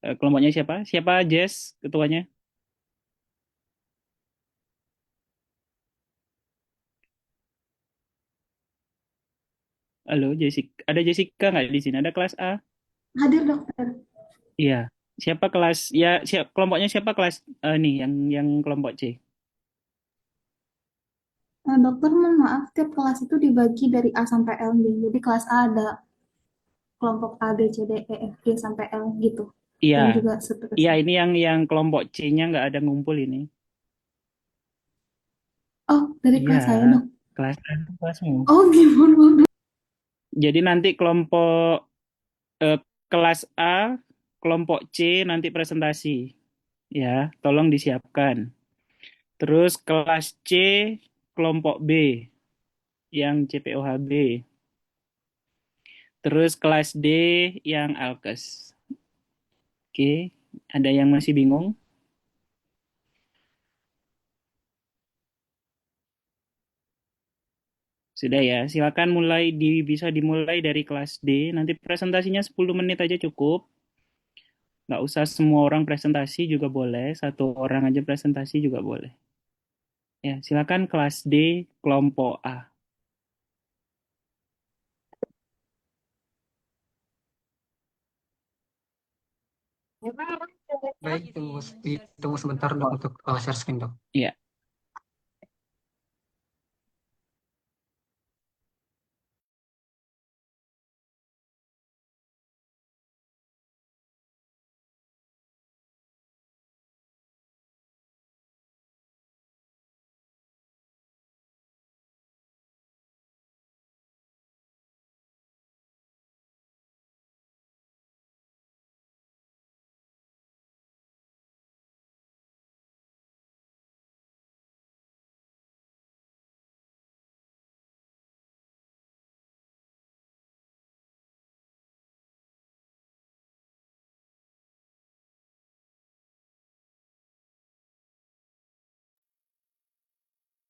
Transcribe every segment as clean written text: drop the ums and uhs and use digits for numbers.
Kelompoknya siapa? Siapa Jess ketuanya? Halo Jessica, ada Jessica nggak di sini? Ada kelas A? Hadir dokter. Iya. Siapa kelas? Ya, kelompoknya siapa kelas nih yang kelompok C? Dokter, mohon maaf, tiap kelas itu dibagi dari A sampai L nih. Jadi kelas A ada kelompok A, B, C, D, E, F, G sampai L gitu. Iya, Dan juga iya seterusnya. ini yang kelompok C-nya nggak ada ngumpul ini. Oh, dari Iya, kelas saya dok. kelas A itu kelasmu. Oh, gimana? Jadi nanti eh, kelas A, kelompok C nanti presentasi. Ya, tolong disiapkan. Terus kelas C, kelompok B yang CPOHB. Terus kelas D yang Alkes. Oke, ada yang masih bingung? Sudah ya, silakan bisa dimulai dari kelas D. Nanti presentasinya 10 menit aja cukup. Nggak usah semua orang presentasi juga boleh. Satu orang aja presentasi juga boleh. Ya, silakan kelas D, kelompok A. Baik, tunggu sebentar dok untuk share screen dok. Ya,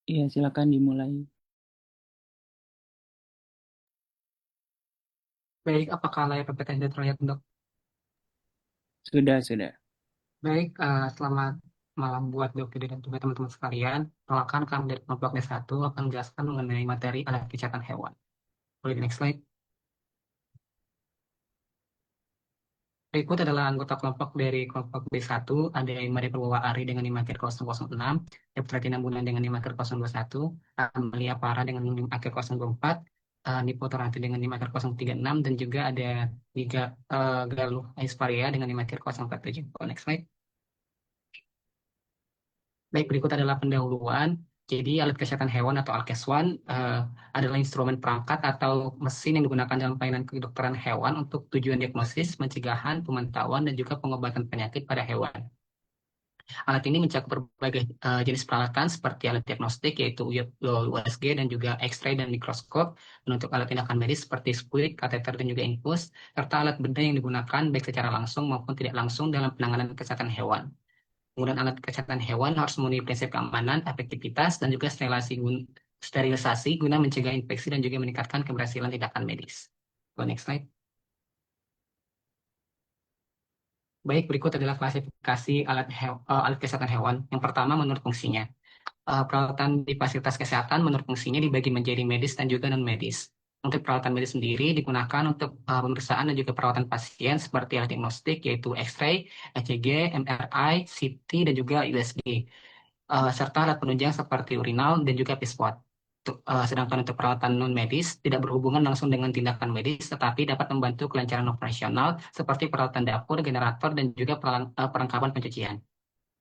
iya silakan dimulai. Baik, apakah layar PPT sudah terlihat dok? Sudah, sudah. Baik, selamat malam buat dok dan juga teman-teman sekalian. Perkenalkan kami dari kelompok D1 akan menjelaskan mengenai materi alat kesehatan hewan. Boleh di next slide. Berikut adalah anggota kelompok dari kelompok B1, ada Imari Purwawa Ari dengan NIM akhir 006, Eptratina Bulan dengan NIM akhir 021, Amelia Para dengan NIM akhir 024, Nipo Toranti dengan NIM akhir 036, dan juga ada Liga Galuh Aisparia dengan NIM akhir 047. Oh, next slide. Baik, berikut adalah pendahuluan. Jadi, alat kesehatan hewan atau Alkeswan adalah instrumen perangkat atau mesin yang digunakan dalam pelayanan kedokteran hewan untuk tujuan diagnosis, pencegahan, pemantauan, dan juga pengobatan penyakit pada hewan. Alat ini mencakup berbagai jenis peralatan seperti alat diagnostik yaitu USG dan juga X-ray dan mikroskop, dan untuk alat tindakan medis seperti spuit, kateter, dan juga infus, serta alat benda yang digunakan baik secara langsung maupun tidak langsung dalam penanganan kesehatan hewan. Penggunaan alat kesehatan hewan harus memenuhi prinsip keamanan, efektivitas, dan juga sterilisasi guna mencegah infeksi dan juga meningkatkan keberhasilan tindakan medis. Go next slide. Baik, berikut adalah klasifikasi alat kesehatan hewan. Yang pertama, menurut fungsinya. Peralatan di fasilitas kesehatan menurut fungsinya dibagi menjadi medis dan juga non-medis. Untuk peralatan medis sendiri digunakan untuk pemeriksaan dan juga perawatan pasien seperti alat diagnostik yaitu X-ray, ECG, MRI, CT, dan juga USG. Serta alat penunjang seperti urinal dan juga pispot. Sedangkan untuk perawatan non medis tidak berhubungan langsung dengan tindakan medis, tetapi dapat membantu kelancaran operasional seperti peralatan dapur, generator, dan juga perlengkapan pencucian.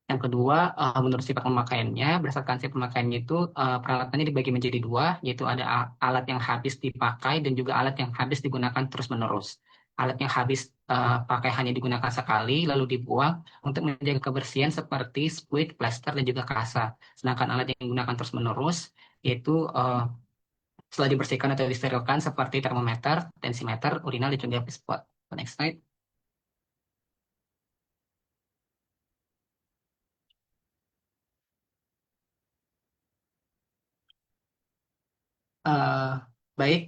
Yang kedua, menurut sifat pemakaiannya, berdasarkan sifat pemakaiannya itu peralatannya dibagi menjadi dua, yaitu ada alat yang habis dipakai dan juga alat yang habis digunakan terus-menerus. Alat yang habis pakai hanya digunakan sekali, lalu dibuang untuk menjaga kebersihan seperti spuit, plester, dan juga kasa. Sedangkan alat yang digunakan terus-menerus, yaitu setelah dibersihkan atau disterilkan seperti termometer, tensimeter, urinal, dan juga spot. Next slide. Eh, baik,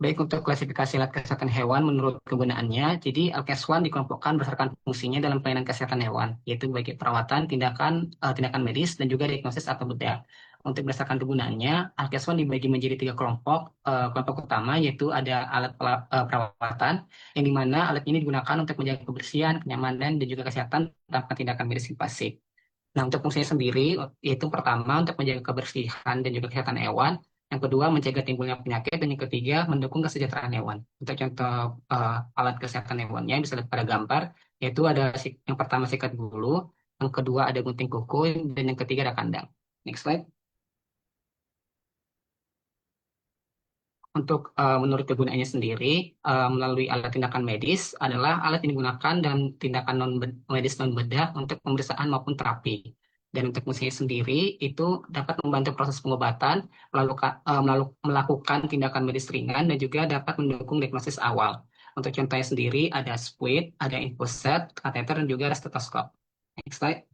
Baik untuk klasifikasi alat kesehatan hewan menurut kegunaannya, jadi LKS1 dikelompokkan berdasarkan fungsinya dalam pelayanan kesehatan hewan, yaitu bagi perawatan, tindakan medis, dan juga diagnosis atau bedah. Untuk berdasarkan kegunaannya, LKS1 dibagi menjadi 3 kelompok. Kelompok utama yaitu ada alat perawatan, yang dimana alat ini digunakan untuk menjaga kebersihan, kenyamanan, dan juga kesehatan tanpa tindakan medis invasif. Nah, untuk fungsinya sendiri, yaitu pertama untuk menjaga kebersihan dan juga kesehatan hewan, yang kedua mencegah timbulnya penyakit, dan yang ketiga mendukung kesejahteraan hewan. Untuk contoh alat kesehatan hewannya bisa lihat pada gambar, yaitu ada yang pertama sikat bulu, yang kedua ada gunting kuku, dan yang ketiga ada kandang. Next slide. Untuk menurut kegunaannya sendiri, melalui alat tindakan medis adalah alat yang digunakan dalam tindakan non medis non bedah untuk pemeriksaan maupun terapi. Dan untuk fungsinya sendiri itu dapat membantu proses pengobatan, melakukan tindakan medis ringan, dan juga dapat mendukung diagnosis awal. Untuk contohnya sendiri ada squid, ada infuset, kateter, dan juga stetoskop. Next slide.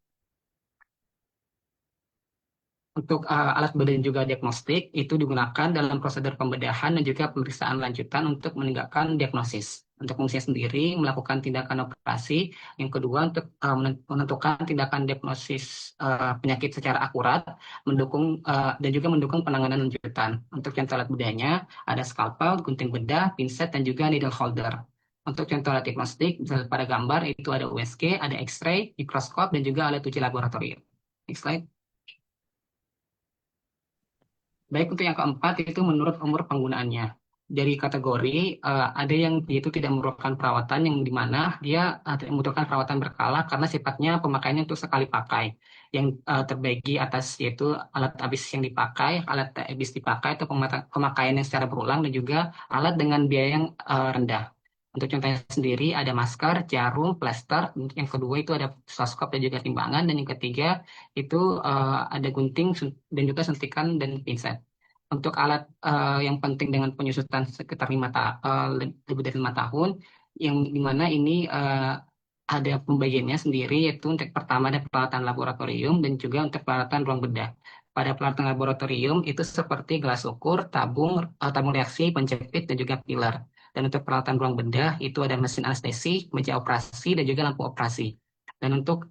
Untuk alat bedah dan juga diagnostik itu digunakan dalam prosedur pembedahan dan juga pemeriksaan lanjutan untuk menegakkan diagnosis. Untuk fungsinya sendiri melakukan tindakan operasi, yang kedua untuk menentukan tindakan diagnosis penyakit secara akurat, dan juga mendukung penanganan lanjutan. Untuk contoh alat bedahnya ada scalpel, gunting bedah, pinset, dan juga needle holder. Untuk contoh alat diagnostik, misalnya pada gambar itu ada USG, ada X-ray, mikroskop, dan juga alat uji laboratorium. Next slide. Baik, untuk yang keempat itu menurut umur penggunaannya. Dari kategori ada yang itu tidak memerlukan perawatan, yang dimana dia tidak membutuhkan perawatan berkala karena sifatnya pemakaiannya untuk sekali pakai. Yang terbagi atas yaitu alat habis yang dipakai, alat tak habis dipakai atau pemakaian yang secara berulang, dan juga alat dengan biaya yang rendah. Untuk contohnya sendiri ada masker, jarum, plester. Yang kedua itu ada stetoskop dan juga timbangan, dan yang ketiga itu ada gunting dan juga suntikan dan pinset. Untuk alat yang penting dengan penyusutan sekitar lebih dari 5 tahun, yang dimana ini ada pembagiannya sendiri, yaitu untuk pertama ada peralatan laboratorium dan juga untuk peralatan ruang bedah. Pada peralatan laboratorium itu seperti gelas ukur, tabung reaksi, penjepit, dan juga pilar. Dan untuk peralatan ruang bedah itu ada mesin anestesi, meja operasi, dan juga lampu operasi. Dan untuk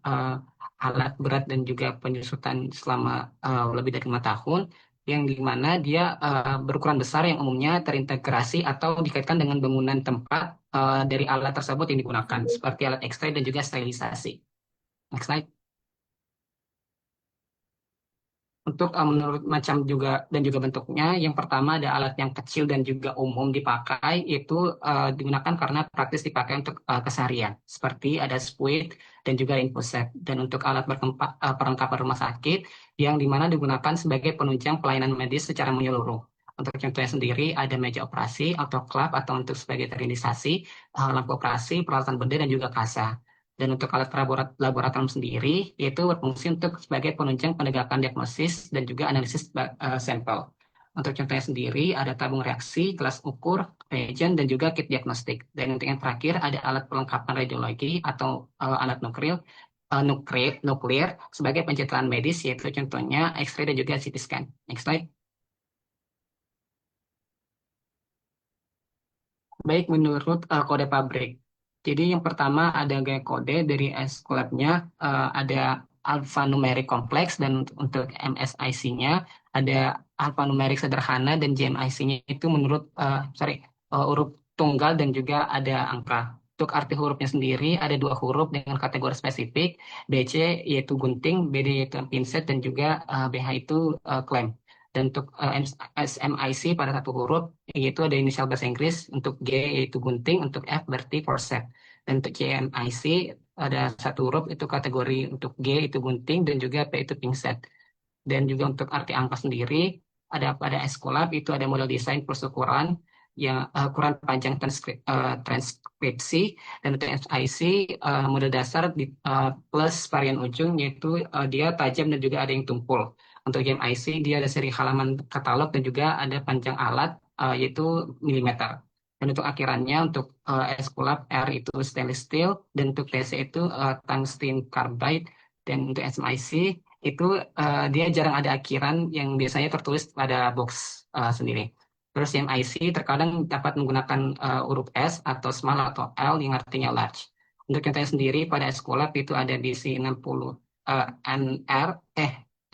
alat berat dan juga penyusutan selama lebih dari 5 tahun, yang dimana dia berukuran besar yang umumnya terintegrasi atau dikaitkan dengan bangunan tempat dari alat tersebut yang digunakan, seperti alat X-ray dan juga sterilisasi. Next slide. Untuk menurut macam juga dan juga bentuknya, yang pertama ada alat yang kecil dan juga umum dipakai, itu digunakan karena praktis dipakai untuk keseharian, seperti ada squid dan juga infuset. Dan untuk alat perlengkapan rumah sakit, yang dimana digunakan sebagai penunjang pelayanan medis secara menyeluruh. Untuk contohnya sendiri ada meja operasi, autoclave atau untuk sebagai sterilisasi, lampu operasi, peralatan bedah, dan juga kasa. Dan untuk alat laboratorium sendiri, yaitu berfungsi untuk sebagai penunjang penegakan diagnosis dan juga analisis sampel. Untuk contohnya sendiri, ada tabung reaksi, gelas ukur, reagen, dan juga kit diagnostik. Dan untuk yang terakhir, ada alat perlengkapan radiologi atau alat nuklir sebagai pencitraan medis, yaitu contohnya X-ray dan juga CT scan. Next slide. Baik, menurut kode pabrik. Jadi yang pertama ada gaya kode dari Escolab-nya, ada alphanumeric kompleks, dan untuk MSIC-nya ada alphanumeric sederhana, dan GMIC-nya itu menurut huruf tunggal dan juga ada angka. Untuk arti hurufnya sendiri ada 2 huruf dengan kategori spesifik, BC yaitu gunting, BD yaitu pinset, dan juga BH itu klem. Dan untuk SMIC pada 1 huruf, yaitu ada inisial bahasa Inggris, untuk G yaitu gunting, untuk F berarti forceps. Dan untuk CMIC ada 1 huruf, itu kategori untuk G itu gunting, dan juga P itu pinset. Dan juga untuk arti angka sendiri, ada pada Escolab itu ada model desain plus ukuran, yang ukuran panjang transkripsi, dan untuk SIC model dasar plus varian ujung, yaitu dia tajam dan juga ada yang tumpul. Untuk GMIC dia ada seri halaman katalog dan juga ada panjang alat yaitu milimeter. Dan untuk akhirannya untuk Escolab R itu stainless steel, dan untuk TC itu tungsten carbide, dan untuk SMIC itu dia jarang ada akhiran yang biasanya tertulis pada box sendiri. Terus CMIC terkadang dapat menggunakan huruf S atau small atau L yang artinya large. Untuk contohnya sendiri pada Escolab itu ada BC 60 NR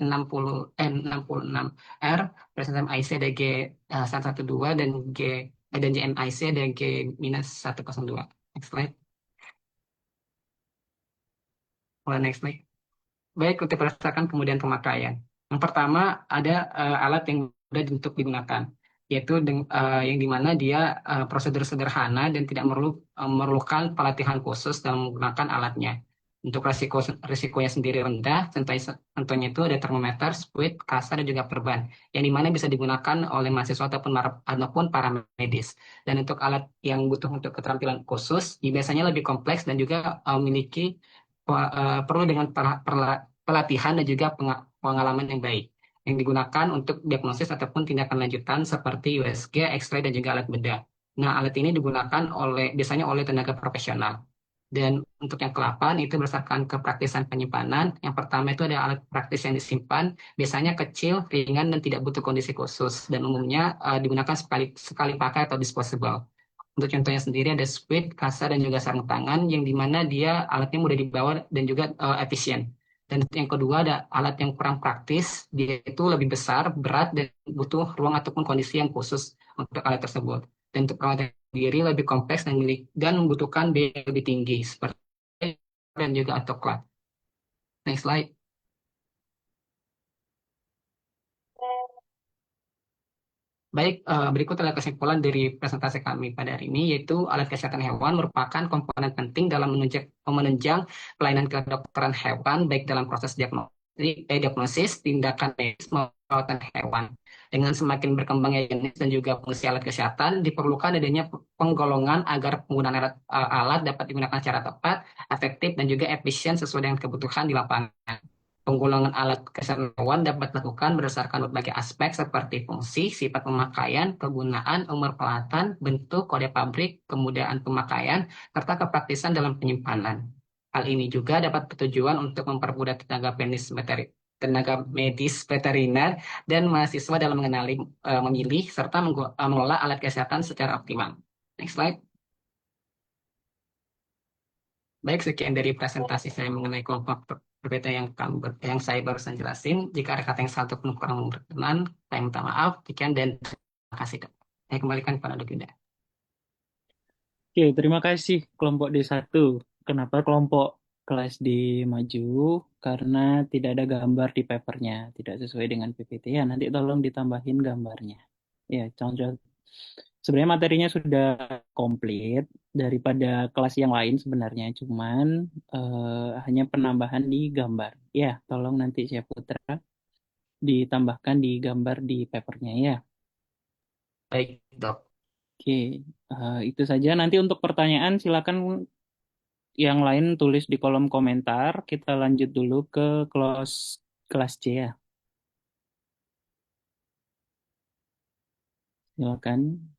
66R, terus MIC ada G 112 dan JMIC ada G minus 102. Next slide. Next slide. Baik, untuk berdasarkan kemudian pemakaian. Yang pertama ada alat yang mudah untuk digunakan, yaitu yang dimana dia prosedur sederhana dan tidak memerlukan pelatihan khusus dalam menggunakan alatnya. Untuk risikonya sendiri rendah, contohnya itu ada termometer, spuit, kasa, dan juga perban, yang dimana bisa digunakan oleh mahasiswa ataupun para medis. Dan untuk alat yang butuh untuk keterampilan khusus, biasanya lebih kompleks dan juga memiliki perlu dengan pelatihan dan juga pengalaman yang baik yang digunakan untuk diagnosis ataupun tindakan lanjutan seperti USG, X-ray, dan juga alat bedah. Nah, alat ini digunakan biasanya oleh tenaga profesional. Dan untuk yang ke-8 itu berdasarkan kepraktisan penyimpanan. Yang pertama itu ada alat praktis yang disimpan, biasanya kecil, ringan, dan tidak butuh kondisi khusus. Dan umumnya digunakan sekali pakai atau disposable. Untuk contohnya sendiri ada squid, kasa, dan juga sarung tangan yang dimana dia alatnya mudah dibawa dan juga efisien. Dan yang kedua ada alat yang kurang praktis, dia itu lebih besar, berat, dan butuh ruang ataupun kondisi yang khusus untuk alat tersebut. Dan untuk perawatan diri lebih kompleks dan membutuhkan biaya lebih tinggi seperti dan juga otoklat. Next slide. Baik, berikut adalah kesimpulan dari presentasi kami pada hari ini, yaitu alat kesehatan hewan merupakan komponen penting dalam menunjang pelayanan kedokteran hewan, baik dalam proses diagnosis, tindakan medis, maupun perawatan hewan. Dengan semakin berkembangnya jenis dan juga fungsi alat kesehatan, diperlukan adanya penggolongan agar penggunaan alat dapat digunakan secara tepat, efektif, dan juga efisien sesuai dengan kebutuhan di lapangan. Penggolongan alat kesehatan hewan dapat dilakukan berdasarkan berbagai aspek seperti fungsi, sifat pemakaian, kegunaan, umur peralatan, bentuk, kode pabrik, kemudahan pemakaian, serta kepraktisan dalam penyimpanan. Hal ini juga dapat bertujuan untuk mempermudah tenaga medis veteriner dan mahasiswa dalam memilih, serta mengelola alat kesehatan secara optimal. Next slide. Baik, sekian dari presentasi saya mengenai kelompok berbeda yang saya barusan jelasin. Jika ada kata yang satu pun kurang berkenan, saya minta maaf. Sekian dan terima kasih, Dok. Saya kembalikan kepada Dok Yuda. Oke, terima kasih kelompok D1. Kenapa kelompok kelas D maju? Karena tidak ada gambar di papernya, tidak sesuai dengan PPT. Ya, nanti tolong ditambahin gambarnya. Ya, contoh. Sebenarnya materinya sudah komplit daripada kelas yang lain sebenarnya, cuman hanya penambahan di gambar. Ya, tolong nanti saya Putra ditambahkan di gambar di papernya ya. Baik, Dok. Oke, itu saja. Nanti untuk pertanyaan silakan yang lain tulis di kolom komentar. Kita lanjut dulu ke kelas C ya. Silakan.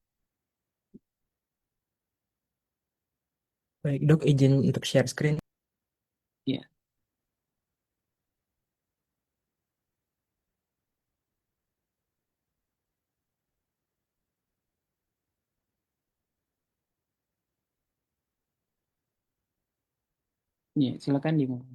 Baik, Dok, izin untuk share screen. Ya, ya, silakan dimulai.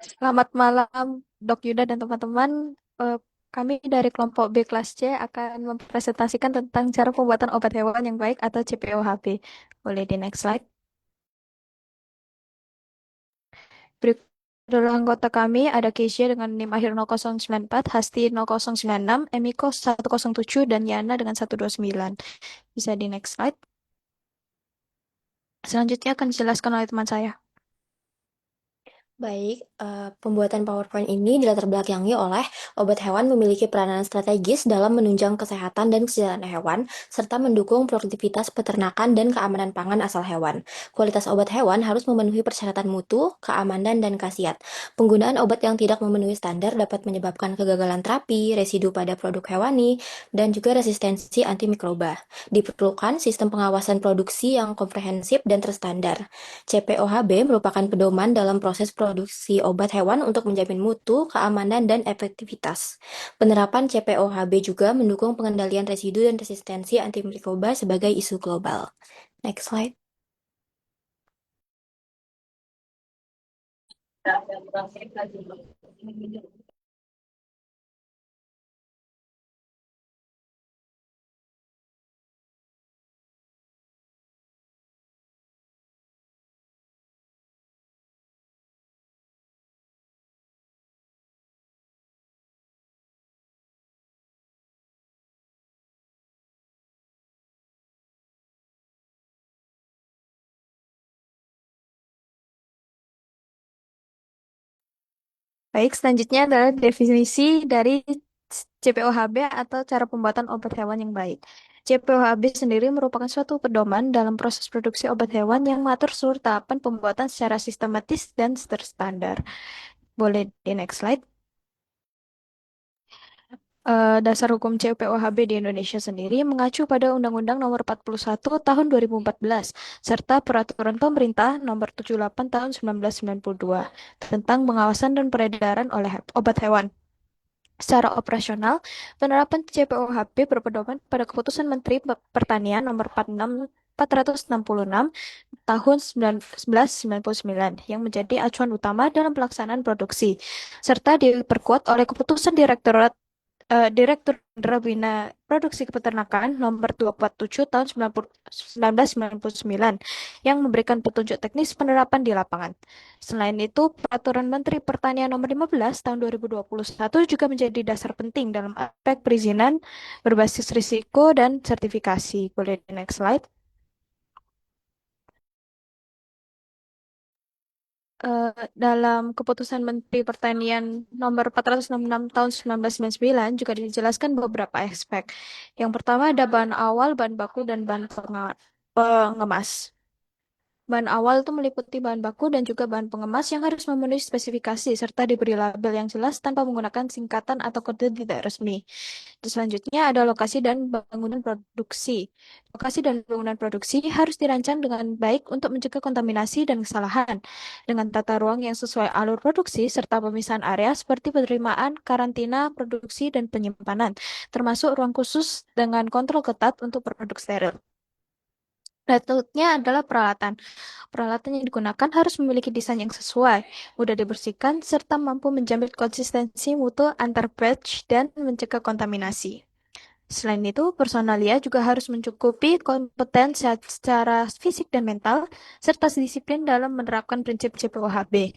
Selamat malam, Dok Yuda dan teman-teman. Eh, Kami dari kelompok B kelas C akan mempresentasikan tentang cara pembuatan obat hewan yang baik atau CPOHB. Boleh di next slide. Berikut adalah anggota kami, ada Keisha dengan NIM akhir 0094, Hasti 0096, Emiko 107, dan Yana dengan 129. Bisa di next slide. Selanjutnya akan dijelaskan oleh teman saya. Baik, pembuatan PowerPoint ini dilatar belakangi oleh obat hewan memiliki peranan strategis dalam menunjang kesehatan dan kesejahteraan hewan, serta mendukung produktivitas peternakan dan keamanan pangan asal hewan. Kualitas obat hewan harus memenuhi persyaratan mutu, keamanan, dan khasiat. Penggunaan obat yang tidak memenuhi standar dapat menyebabkan kegagalan terapi, residu pada produk hewani, dan juga resistensi antimikroba. Diperlukan sistem pengawasan produksi yang komprehensif dan terstandar. CPOHB merupakan pedoman dalam proses produksi obat hewan untuk menjamin mutu, keamanan, dan efektivitas. Penerapan CPOHB juga mendukung pengendalian residu dan resistensi antimikroba sebagai isu global. Next slide. Baik, selanjutnya adalah definisi dari CPOHB atau cara pembuatan obat hewan yang baik. CPOHB sendiri merupakan suatu pedoman dalam proses produksi obat hewan yang mengatur seluruh tahapan pembuatan secara sistematis dan terstandar. Boleh di next slide. Dasar hukum CPOHB di Indonesia sendiri mengacu pada Undang-Undang Nomor 41 Tahun 2014 serta Peraturan Pemerintah Nomor 78 Tahun 1992 tentang pengawasan dan peredaran oleh obat hewan. Secara operasional, penerapan CPOHB berpedoman pada Keputusan Menteri Pertanian Nomor 466 Tahun 1999 yang menjadi acuan utama dalam pelaksanaan produksi, serta diperkuat oleh Keputusan Direktur Jenderal Bina Produksi Peternakan Nomor 247 Tahun 1999 yang memberikan petunjuk teknis penerapan di lapangan. Selain itu, Peraturan Menteri Pertanian Nomor 15 Tahun 2021 juga menjadi dasar penting dalam aspek perizinan berbasis risiko dan sertifikasi. Boleh di next slide. Dalam Keputusan Menteri Pertanian Nomor 466 Tahun 1999 juga dijelaskan beberapa aspek. Yang pertama ada bahan awal, bahan baku, dan bahan pengemas. Bahan awal itu meliputi bahan baku dan juga bahan pengemas yang harus memenuhi spesifikasi serta diberi label yang jelas tanpa menggunakan singkatan atau kode tidak resmi. Terus selanjutnya ada lokasi dan bangunan produksi. Lokasi dan bangunan produksi harus dirancang dengan baik untuk mencegah kontaminasi dan kesalahan dengan tata ruang yang sesuai alur produksi serta pemisahan area seperti penerimaan, karantina, produksi, dan penyimpanan, termasuk ruang khusus dengan kontrol ketat untuk produk steril. Berikutnya adalah peralatan. Peralatan yang digunakan harus memiliki desain yang sesuai, mudah dibersihkan, serta mampu menjamin konsistensi mutu antar batch dan mencegah kontaminasi. Selain itu, personalia juga harus mencukupi kompeten secara fisik dan mental, serta disiplin dalam menerapkan prinsip CPOHB.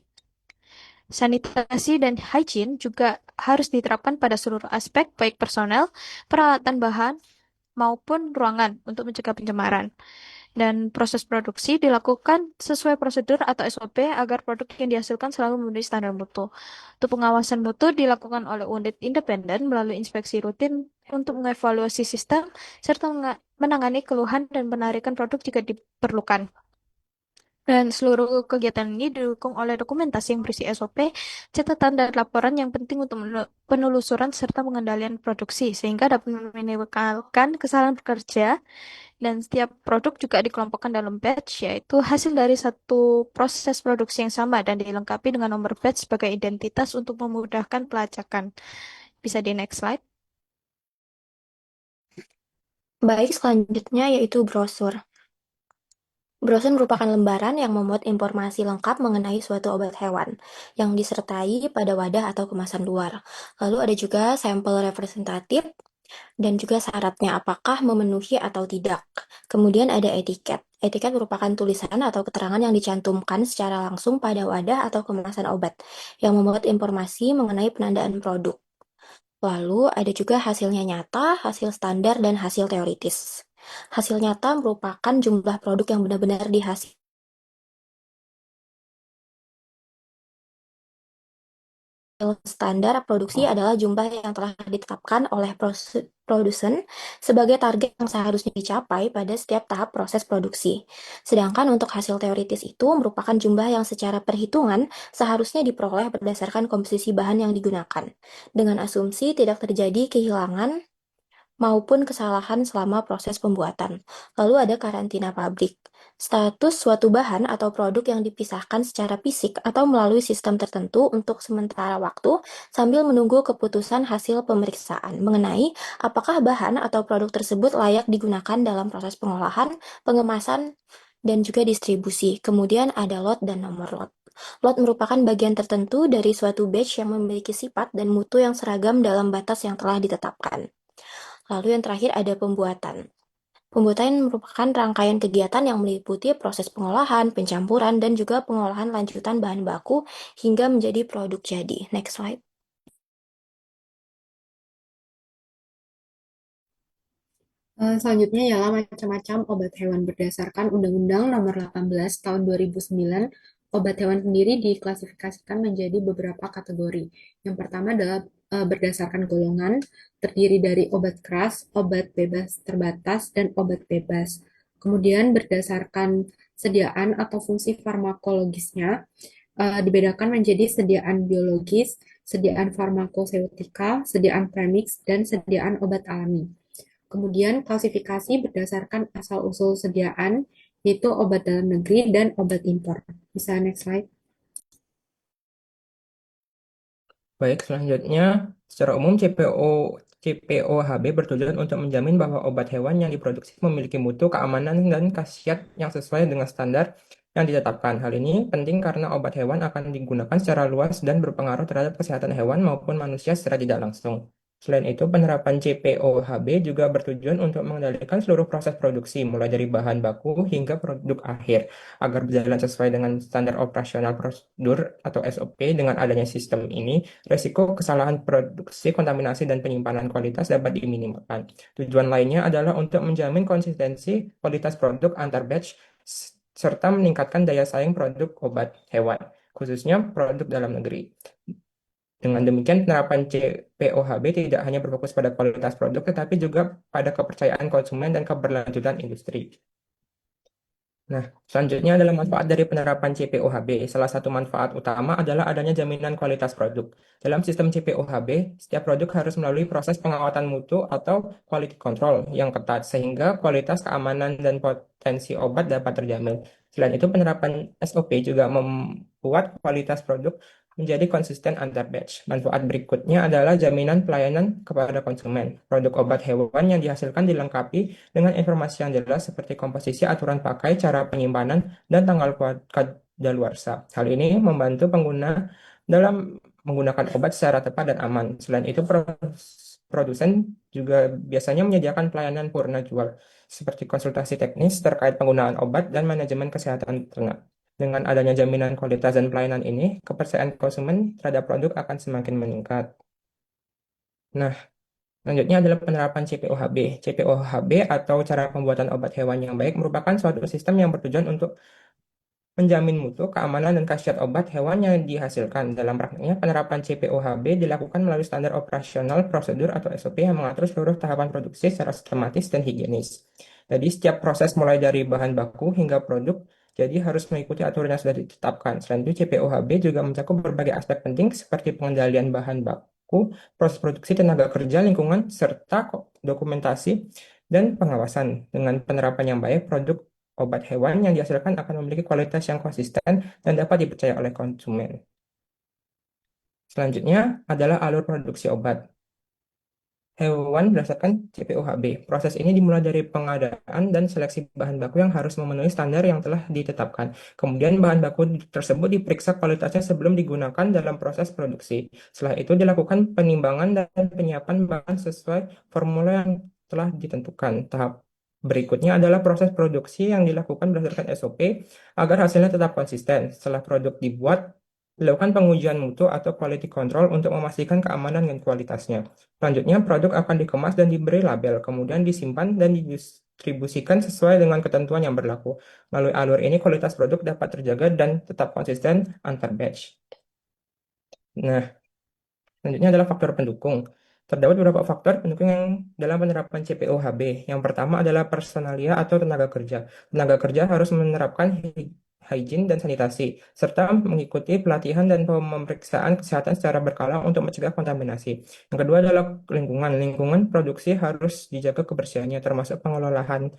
Sanitasi dan hygiene juga harus diterapkan pada seluruh aspek, baik personel, peralatan bahan, maupun ruangan untuk mencegah pencemaran. Dan proses produksi dilakukan sesuai prosedur atau SOP agar produk yang dihasilkan selalu memenuhi standar mutu. Untuk pengawasan mutu dilakukan oleh unit independen melalui inspeksi rutin untuk mengevaluasi sistem serta menangani keluhan dan penarikan produk jika diperlukan. Dan seluruh kegiatan ini didukung oleh dokumentasi yang berisi SOP, catatan dan laporan yang penting untuk penelusuran serta pengendalian produksi, sehingga dapat meminimalkan kesalahan pekerja. Dan setiap produk juga dikelompokkan dalam batch, yaitu hasil dari satu proses produksi yang sama dan dilengkapi dengan nomor batch sebagai identitas untuk memudahkan pelacakan. Bisa di next slide. Baik, selanjutnya yaitu brosur. Brosur merupakan lembaran yang memuat informasi lengkap mengenai suatu obat hewan yang disertai pada wadah atau kemasan luar. Lalu ada juga sampel representatif dan juga syaratnya apakah memenuhi atau tidak. Kemudian ada etiket. Etiket merupakan tulisan atau keterangan yang dicantumkan secara langsung pada wadah atau kemasan obat yang memuat informasi mengenai penandaan produk. Lalu ada juga hasilnya nyata, hasil standar, dan hasil teoritis. Hasil nyata merupakan jumlah produk yang benar-benar dihasilkan standar produksi adalah jumlah yang telah ditetapkan oleh produsen sebagai target yang seharusnya dicapai pada setiap tahap proses produksi. Sedangkan untuk hasil teoritis itu merupakan jumlah yang secara perhitungan seharusnya diperoleh berdasarkan komposisi bahan yang digunakan, dengan asumsi tidak terjadi kehilangan maupun kesalahan selama proses pembuatan. Lalu ada karantina pabrik. Status suatu bahan atau produk yang dipisahkan secara fisik atau melalui sistem tertentu untuk sementara waktu sambil menunggu keputusan hasil pemeriksaan mengenai apakah bahan atau produk tersebut layak digunakan dalam proses pengolahan, pengemasan, dan juga distribusi. Kemudian ada lot dan nomor lot. Lot merupakan bagian tertentu dari suatu batch yang memiliki sifat dan mutu yang seragam dalam batas yang telah ditetapkan. Lalu yang terakhir ada pembuatan. Pembuatan merupakan rangkaian kegiatan yang meliputi proses pengolahan, pencampuran, dan juga pengolahan lanjutan bahan baku hingga menjadi produk jadi. Next slide. Selanjutnya ialah macam-macam obat hewan berdasarkan Undang-Undang Nomor 18 Tahun 2009. Obat hewan sendiri diklasifikasikan menjadi beberapa kategori. Yang pertama adalah berdasarkan golongan, terdiri dari obat keras, obat bebas terbatas, dan obat bebas. Kemudian berdasarkan sediaan atau fungsi farmakologisnya, dibedakan menjadi sediaan biologis, sediaan farmakoseutika, sediaan premix, dan sediaan obat alami. Kemudian klasifikasi berdasarkan asal-usul sediaan, yaitu obat dalam negeri dan obat impor. Bisa next slide. Baik, selanjutnya, secara umum CPOHB bertujuan untuk menjamin bahwa obat hewan yang diproduksi memiliki mutu, keamanan, dan khasiat yang sesuai dengan standar yang ditetapkan. Hal ini penting karena obat hewan akan digunakan secara luas dan berpengaruh terhadap kesehatan hewan maupun manusia secara tidak langsung. Selain itu, penerapan CPOHB juga bertujuan untuk mengendalikan seluruh proses produksi, mulai dari bahan baku hingga produk akhir agar berjalan sesuai dengan standar operasional prosedur atau SOP. Dengan adanya sistem ini, resiko kesalahan produksi, kontaminasi, dan penyimpanan kualitas dapat diminimalkan. Tujuan lainnya adalah untuk menjamin konsistensi kualitas produk antar batch serta meningkatkan daya saing produk obat hewan, khususnya produk dalam negeri. Dengan demikian, penerapan CPOHB tidak hanya berfokus pada kualitas produk, tetapi juga pada kepercayaan konsumen dan keberlanjutan industri. Nah, selanjutnya adalah manfaat dari penerapan CPOHB. Salah satu manfaat utama adalah adanya jaminan kualitas produk. Dalam sistem CPOHB, setiap produk harus melalui proses pengawatan mutu atau quality control yang ketat, sehingga kualitas, keamanan, dan potensi obat dapat terjamin. Selain itu, penerapan SOP juga membuat kualitas produk menjadi konsisten antar batch. Manfaat berikutnya adalah jaminan pelayanan kepada konsumen. Produk obat hewan yang dihasilkan dilengkapi dengan informasi yang jelas seperti komposisi, aturan pakai, cara penyimpanan, dan tanggal kadaluarsa. Hal ini membantu pengguna dalam menggunakan obat secara tepat dan aman. Selain itu, produsen juga biasanya menyediakan pelayanan purna jual, seperti konsultasi teknis terkait penggunaan obat dan manajemen kesehatan ternak. Dengan adanya jaminan kualitas dan pelayanan ini, kepercayaan konsumen terhadap produk akan semakin meningkat. Nah, selanjutnya adalah penerapan CPOHB. CPOHB atau cara pembuatan obat hewan yang baik merupakan suatu sistem yang bertujuan untuk menjamin mutu, keamanan, dan khasiat obat hewan yang dihasilkan. Dalam praktiknya, penerapan CPOHB dilakukan melalui standar operasional prosedur atau SOP yang mengatur seluruh tahapan produksi secara sistematis dan higienis. Jadi, setiap proses mulai dari bahan baku hingga produk jadi harus mengikuti aturan yang sudah ditetapkan. Selain itu, CPOHB juga mencakup berbagai aspek penting seperti pengendalian bahan baku, proses produksi, tenaga kerja, lingkungan, serta dokumentasi dan pengawasan. Dengan penerapan yang baik, produk obat hewan yang dihasilkan akan memiliki kualitas yang konsisten dan dapat dipercaya oleh konsumen. Selanjutnya adalah alur produksi obat hewan berdasarkan CPOHB. Proses ini dimulai dari pengadaan dan seleksi bahan baku yang harus memenuhi standar yang telah ditetapkan. Kemudian bahan baku tersebut diperiksa kualitasnya sebelum digunakan dalam proses produksi. Setelah itu dilakukan penimbangan dan penyiapan bahan sesuai formula yang telah ditentukan. Tahap berikutnya adalah proses produksi yang dilakukan berdasarkan SOP agar hasilnya tetap konsisten. Setelah produk dibuat, dilakukan pengujian mutu atau quality control untuk memastikan keamanan dan kualitasnya. Selanjutnya, produk akan dikemas dan diberi label, kemudian disimpan dan didistribusikan sesuai dengan ketentuan yang berlaku. Melalui alur ini, kualitas produk dapat terjaga dan tetap konsisten antar batch. Nah, Selanjutnya adalah faktor pendukung. Terdapat beberapa faktor pendukung yang dalam penerapan CPOHB. Yang pertama adalah personalia atau tenaga kerja. Tenaga kerja harus menerapkan hygiene dan sanitasi, serta mengikuti pelatihan dan pemeriksaan kesehatan secara berkala untuk mencegah kontaminasi. Yang kedua adalah lingkungan. Lingkungan produksi harus dijaga kebersihannya, termasuk pengelolaan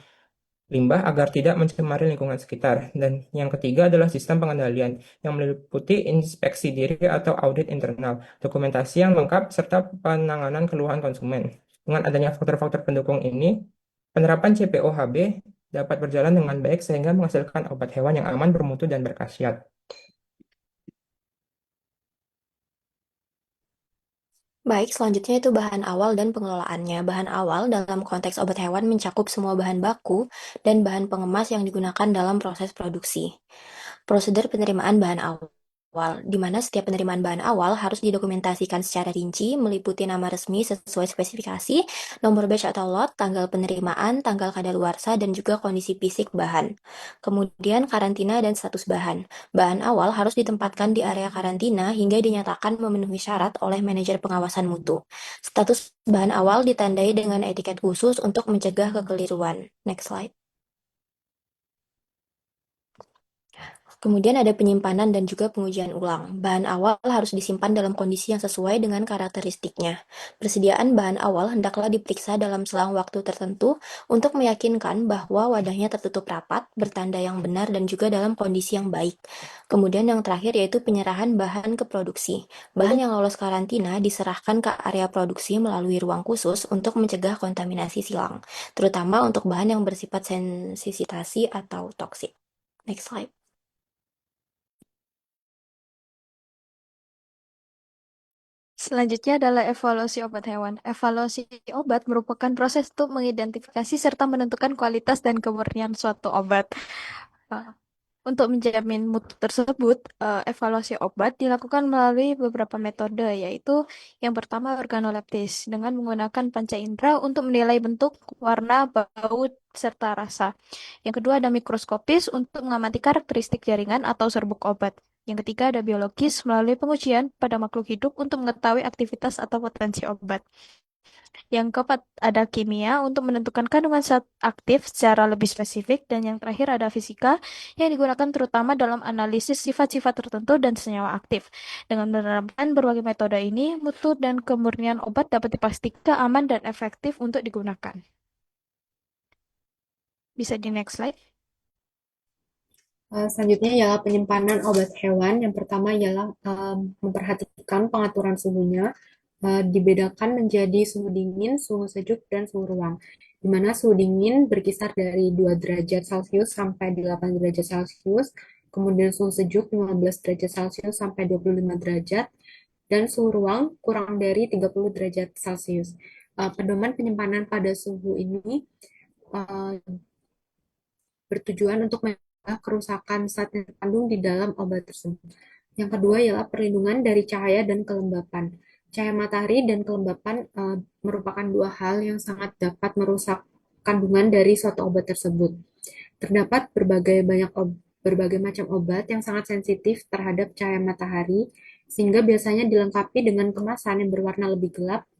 limbah agar tidak mencemari lingkungan sekitar. Dan yang ketiga adalah sistem pengendalian yang meliputi inspeksi diri atau audit internal, dokumentasi yang lengkap, serta penanganan keluhan konsumen. Dengan adanya faktor-faktor pendukung ini, penerapan CPOHB dapat berjalan dengan baik sehingga menghasilkan obat hewan yang aman, bermutu, dan berkhasiat. Baik, selanjutnya itu bahan awal dan pengelolaannya. Bahan awal dalam konteks obat hewan mencakup semua bahan baku dan bahan pengemas yang digunakan dalam proses produksi. Prosedur penerimaan bahan awal, di mana setiap penerimaan bahan awal harus didokumentasikan secara rinci, meliputi nama resmi sesuai spesifikasi, nomor batch atau lot, tanggal penerimaan, tanggal kadaluarsa, dan juga kondisi fisik bahan. Kemudian karantina dan status bahan. Bahan awal harus ditempatkan di area karantina hingga dinyatakan memenuhi syarat oleh manajer pengawasan mutu. Status bahan awal ditandai dengan etiket khusus untuk mencegah kekeliruan. Next slide. Kemudian ada penyimpanan dan juga pengujian ulang. Bahan awal harus disimpan dalam kondisi yang sesuai dengan karakteristiknya. Persediaan bahan awal hendaklah diperiksa dalam selang waktu tertentu untuk meyakinkan bahwa wadahnya tertutup rapat, bertanda yang benar, dan juga dalam kondisi yang baik. Kemudian yang terakhir yaitu penyerahan bahan ke produksi. Bahan yang lolos karantina diserahkan ke area produksi melalui ruang khusus untuk mencegah kontaminasi silang, terutama untuk bahan yang bersifat sensitasi atau toksik. Next slide. Selanjutnya adalah evaluasi obat hewan. Evaluasi obat merupakan proses untuk mengidentifikasi serta menentukan kualitas dan kemurnian suatu obat. Uh, Untuk menjamin mutu tersebut, evaluasi obat dilakukan melalui beberapa metode, yaitu yang pertama organoleptis, dengan menggunakan panca indera untuk menilai bentuk, warna, bau, serta rasa. Yang kedua ada mikroskopis untuk mengamati karakteristik jaringan atau serbuk obat. Yang ketiga ada biologis melalui pengujian pada makhluk hidup untuk mengetahui aktivitas atau potensi obat. Yang keempat ada kimia untuk menentukan kandungan zat aktif secara lebih spesifik. Dan yang terakhir ada fisika yang digunakan terutama dalam analisis sifat-sifat tertentu dan senyawa aktif. Dengan menerapkan berbagai metode ini, mutu dan kemurnian obat dapat dipastikan aman dan efektif untuk digunakan. Bisa di next slide. Selanjutnya ialah penyimpanan obat hewan. Yang pertama ialah memperhatikan pengaturan suhunya. Dibedakan menjadi suhu dingin, suhu sejuk, dan suhu ruang. Di mana suhu dingin berkisar dari 2 derajat Celcius sampai 8 derajat Celcius, kemudian suhu sejuk 15 derajat Celcius sampai 25 derajat, dan suhu ruang kurang dari 30 derajat Celcius. Pedoman penyimpanan pada suhu ini uh, bertujuan untuk mencegah kerusakan zat yang terkandung di dalam obat tersebut. Yang kedua ialah perlindungan dari cahaya dan kelembapan. Cahaya matahari dan kelembapan merupakan dua hal yang sangat dapat merusak kandungan dari suatu obat tersebut. Terdapat berbagai macam obat yang sangat sensitif terhadap cahaya matahari, sehingga biasanya dilengkapi dengan kemasan yang berwarna lebih gelap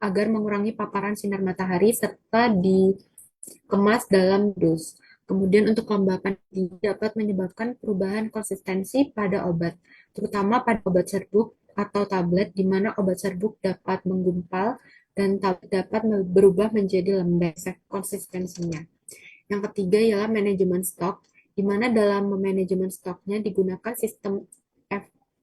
agar mengurangi paparan sinar matahari serta dikemas dalam dus. Kemudian untuk kelembapan tinggi dapat menyebabkan perubahan konsistensi pada obat, terutama pada obat serbuk atau tablet, di mana obat serbuk dapat menggumpal dan tablet dapat berubah menjadi lembek konsistensinya. Yang ketiga ialah manajemen stok, di mana dalam manajemen stoknya digunakan sistem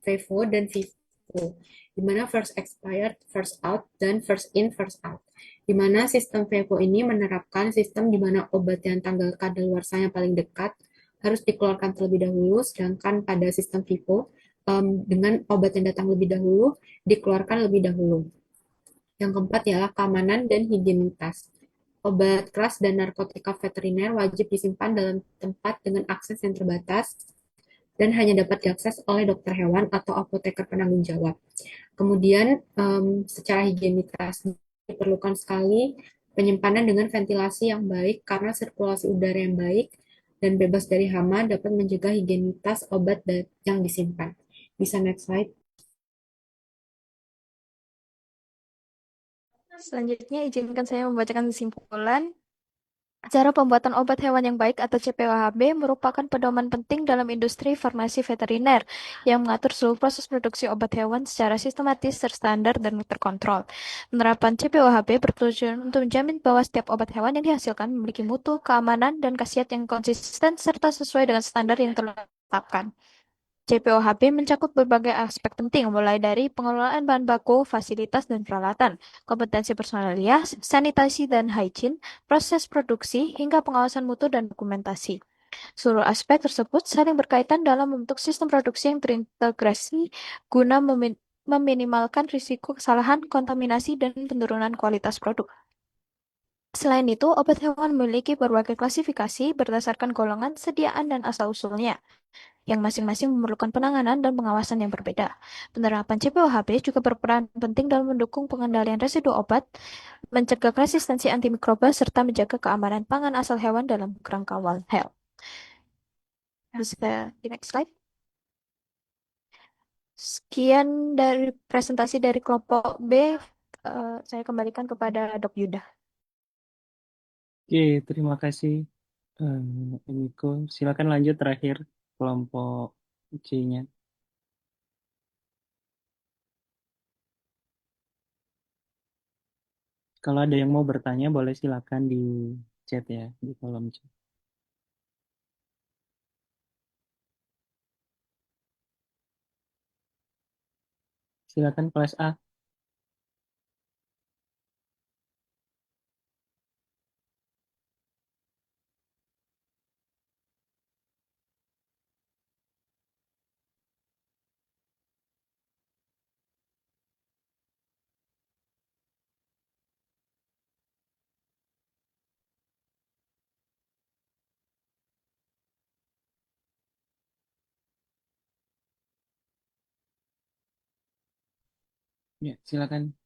FIFO dan FIFO, di mana first expired, first out, dan first in, first out. Di mana sistem FIFO ini menerapkan sistem di mana obat yang tanggal kadaluarsanya paling dekat harus dikeluarkan terlebih dahulu, sedangkan pada sistem FIFO dengan obat yang datang lebih dahulu dikeluarkan lebih dahulu. Yang keempat ialah keamanan dan higienitas. Obat keras dan narkotika veteriner wajib disimpan dalam tempat dengan akses yang terbatas dan hanya dapat diakses oleh dokter hewan atau apoteker penanggung jawab. Kemudian secara higienitas diperlukan sekali penyimpanan dengan ventilasi yang baik karena sirkulasi udara yang baik dan bebas dari hama dapat menjaga higienitas obat yang disimpan. Bisa next slide. Selanjutnya, izinkan saya membacakan kesimpulan. Cara pembuatan obat hewan yang baik atau CPOHB merupakan pedoman penting dalam industri farmasi veteriner yang mengatur seluruh proses produksi obat hewan secara sistematis, terstandar, dan terkontrol. Penerapan CPOHB bertujuan untuk menjamin bahwa setiap obat hewan yang dihasilkan memiliki mutu, keamanan, dan khasiat yang konsisten serta sesuai dengan standar yang telah ditetapkan. CPOHB mencakup berbagai aspek penting, mulai dari pengelolaan bahan baku, fasilitas dan peralatan, kompetensi personalia, sanitasi dan hygiene, proses produksi, hingga pengawasan mutu dan dokumentasi. Seluruh aspek tersebut saling berkaitan dalam membentuk sistem produksi yang terintegrasi guna meminimalkan risiko kesalahan, kontaminasi, dan penurunan kualitas produk. Selain itu, obat hewan memiliki berbagai klasifikasi berdasarkan golongan, sediaan, dan asal-usulnya yang masing-masing memerlukan penanganan dan pengawasan yang berbeda. Penerapan CPOHB juga berperan penting dalam mendukung pengendalian residu obat, mencegah resistensi antimikroba, serta menjaga keamanan pangan asal hewan dalam kerangka One Health. Bisa di next slide. Sekian dari presentasi dari kelompok B. Saya kembalikan kepada Dok Yuda. Oke, terima kasih, Emiko. Silakan lanjut terakhir kelompok C-nya. Kalau ada yang mau bertanya, boleh silakan di chat ya, di kolom chat. Silakan kelas A. Ya, silakan.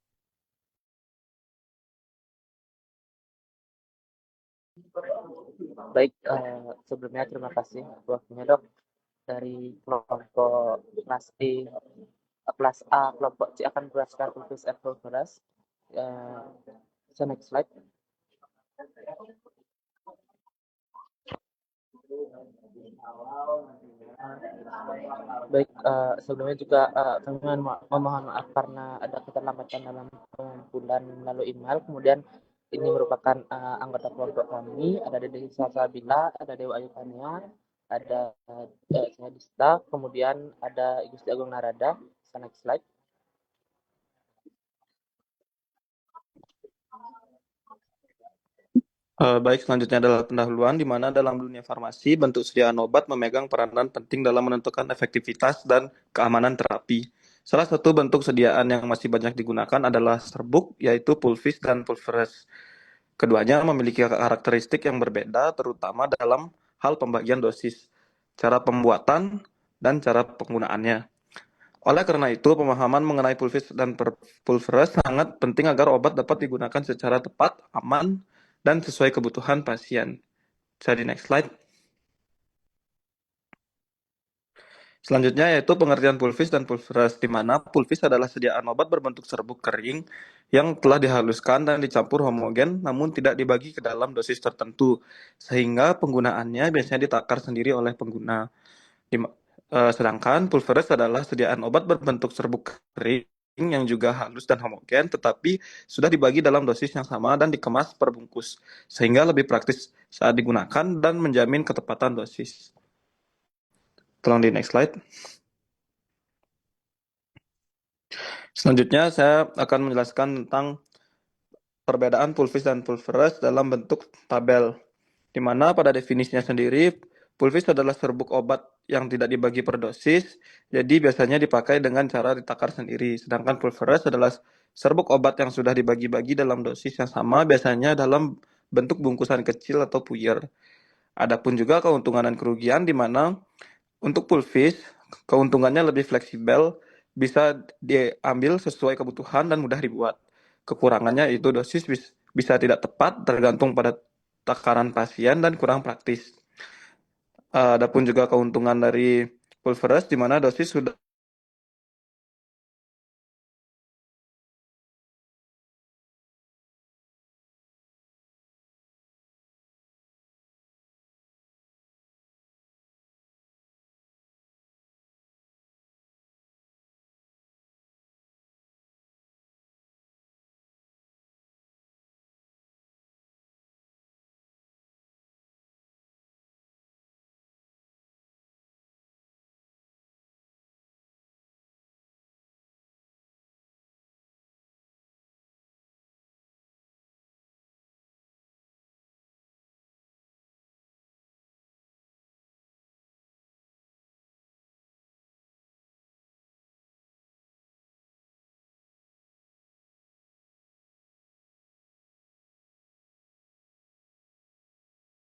Baik, sebelumnya terima kasih waktunya dok dari kelompok kelas D, kelas A, kelompok C akan menjelaskan tugas Apple beras. Bisa next slide. Baik, sebelumnya juga kami memohon maaf karena ada keterlambatan dalam pengumpulan melalui email. Kemudian ini merupakan anggota kelompok kami, ada Dede Salsabila, ada Dewa Ayu Tania, ada saya Dista, kemudian ada Gusti Agung Narada. Bisa next slide. Baik, selanjutnya adalah pendahuluan, di mana dalam dunia farmasi, bentuk sediaan obat memegang peranan penting dalam menentukan efektivitas dan keamanan terapi. Salah satu bentuk sediaan yang masih banyak digunakan adalah serbuk, yaitu pulvis dan pulveres. Keduanya memiliki karakteristik yang berbeda, terutama dalam hal pembagian dosis, cara pembuatan, dan cara penggunaannya. Oleh karena itu, pemahaman mengenai pulvis dan pulveres sangat penting agar obat dapat digunakan secara tepat, aman, dan sesuai kebutuhan pasien. Bisa di next slide. Selanjutnya yaitu pengertian pulvis dan pulveres, di mana pulvis adalah sediaan obat berbentuk serbuk kering yang telah dihaluskan dan dicampur homogen namun tidak dibagi ke dalam dosis tertentu, sehingga penggunaannya biasanya ditakar sendiri oleh pengguna. Sedangkan pulveres adalah sediaan obat berbentuk serbuk kering yang juga halus dan homogen, tetapi sudah dibagi dalam dosis yang sama dan dikemas per bungkus, sehingga lebih praktis saat digunakan dan menjamin ketepatan dosis. Tolong di next slide. Selanjutnya saya akan menjelaskan tentang perbedaan pulvis dan pulveres dalam bentuk tabel, di mana pada definisinya sendiri, pulvis adalah serbuk obat yang tidak dibagi per dosis, jadi biasanya dipakai dengan cara ditakar sendiri. Sedangkan pulveres adalah serbuk obat yang sudah dibagi-bagi dalam dosis yang sama, biasanya dalam bentuk bungkusan kecil atau puyer. Adapun juga keuntungan dan kerugian, di mana untuk pulvis, keuntungannya lebih fleksibel, bisa diambil sesuai kebutuhan dan mudah dibuat. Kekurangannya itu dosis bisa tidak tepat, tergantung pada takaran pasien dan kurang praktis. Adapun juga keuntungan dari pulveres, di mana dosis sudah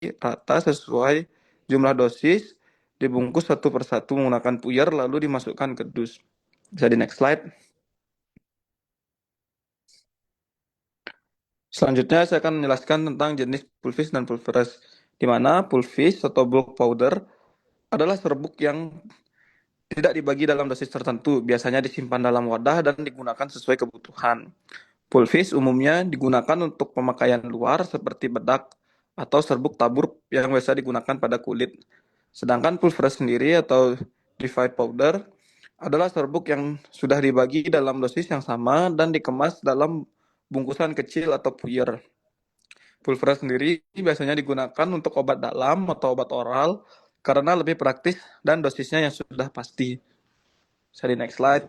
rata sesuai jumlah dosis, dibungkus satu persatu menggunakan puyer, lalu dimasukkan ke dus. Bisa di next slide. Selanjutnya saya akan menjelaskan tentang jenis pulvis dan pulveres, di mana pulvis atau bulk powder adalah serbuk yang tidak dibagi dalam dosis tertentu, biasanya disimpan dalam wadah dan digunakan sesuai kebutuhan. Pulvis umumnya digunakan untuk pemakaian luar seperti bedak atau serbuk tabur yang biasa digunakan pada kulit. Sedangkan pulveres sendiri atau dried powder adalah serbuk yang sudah dibagi dalam dosis yang sama dan dikemas dalam bungkusan kecil atau puyer. Pulveres sendiri biasanya digunakan untuk obat dalam atau obat oral karena lebih praktis dan dosisnya yang sudah pasti. Bisa di next slide.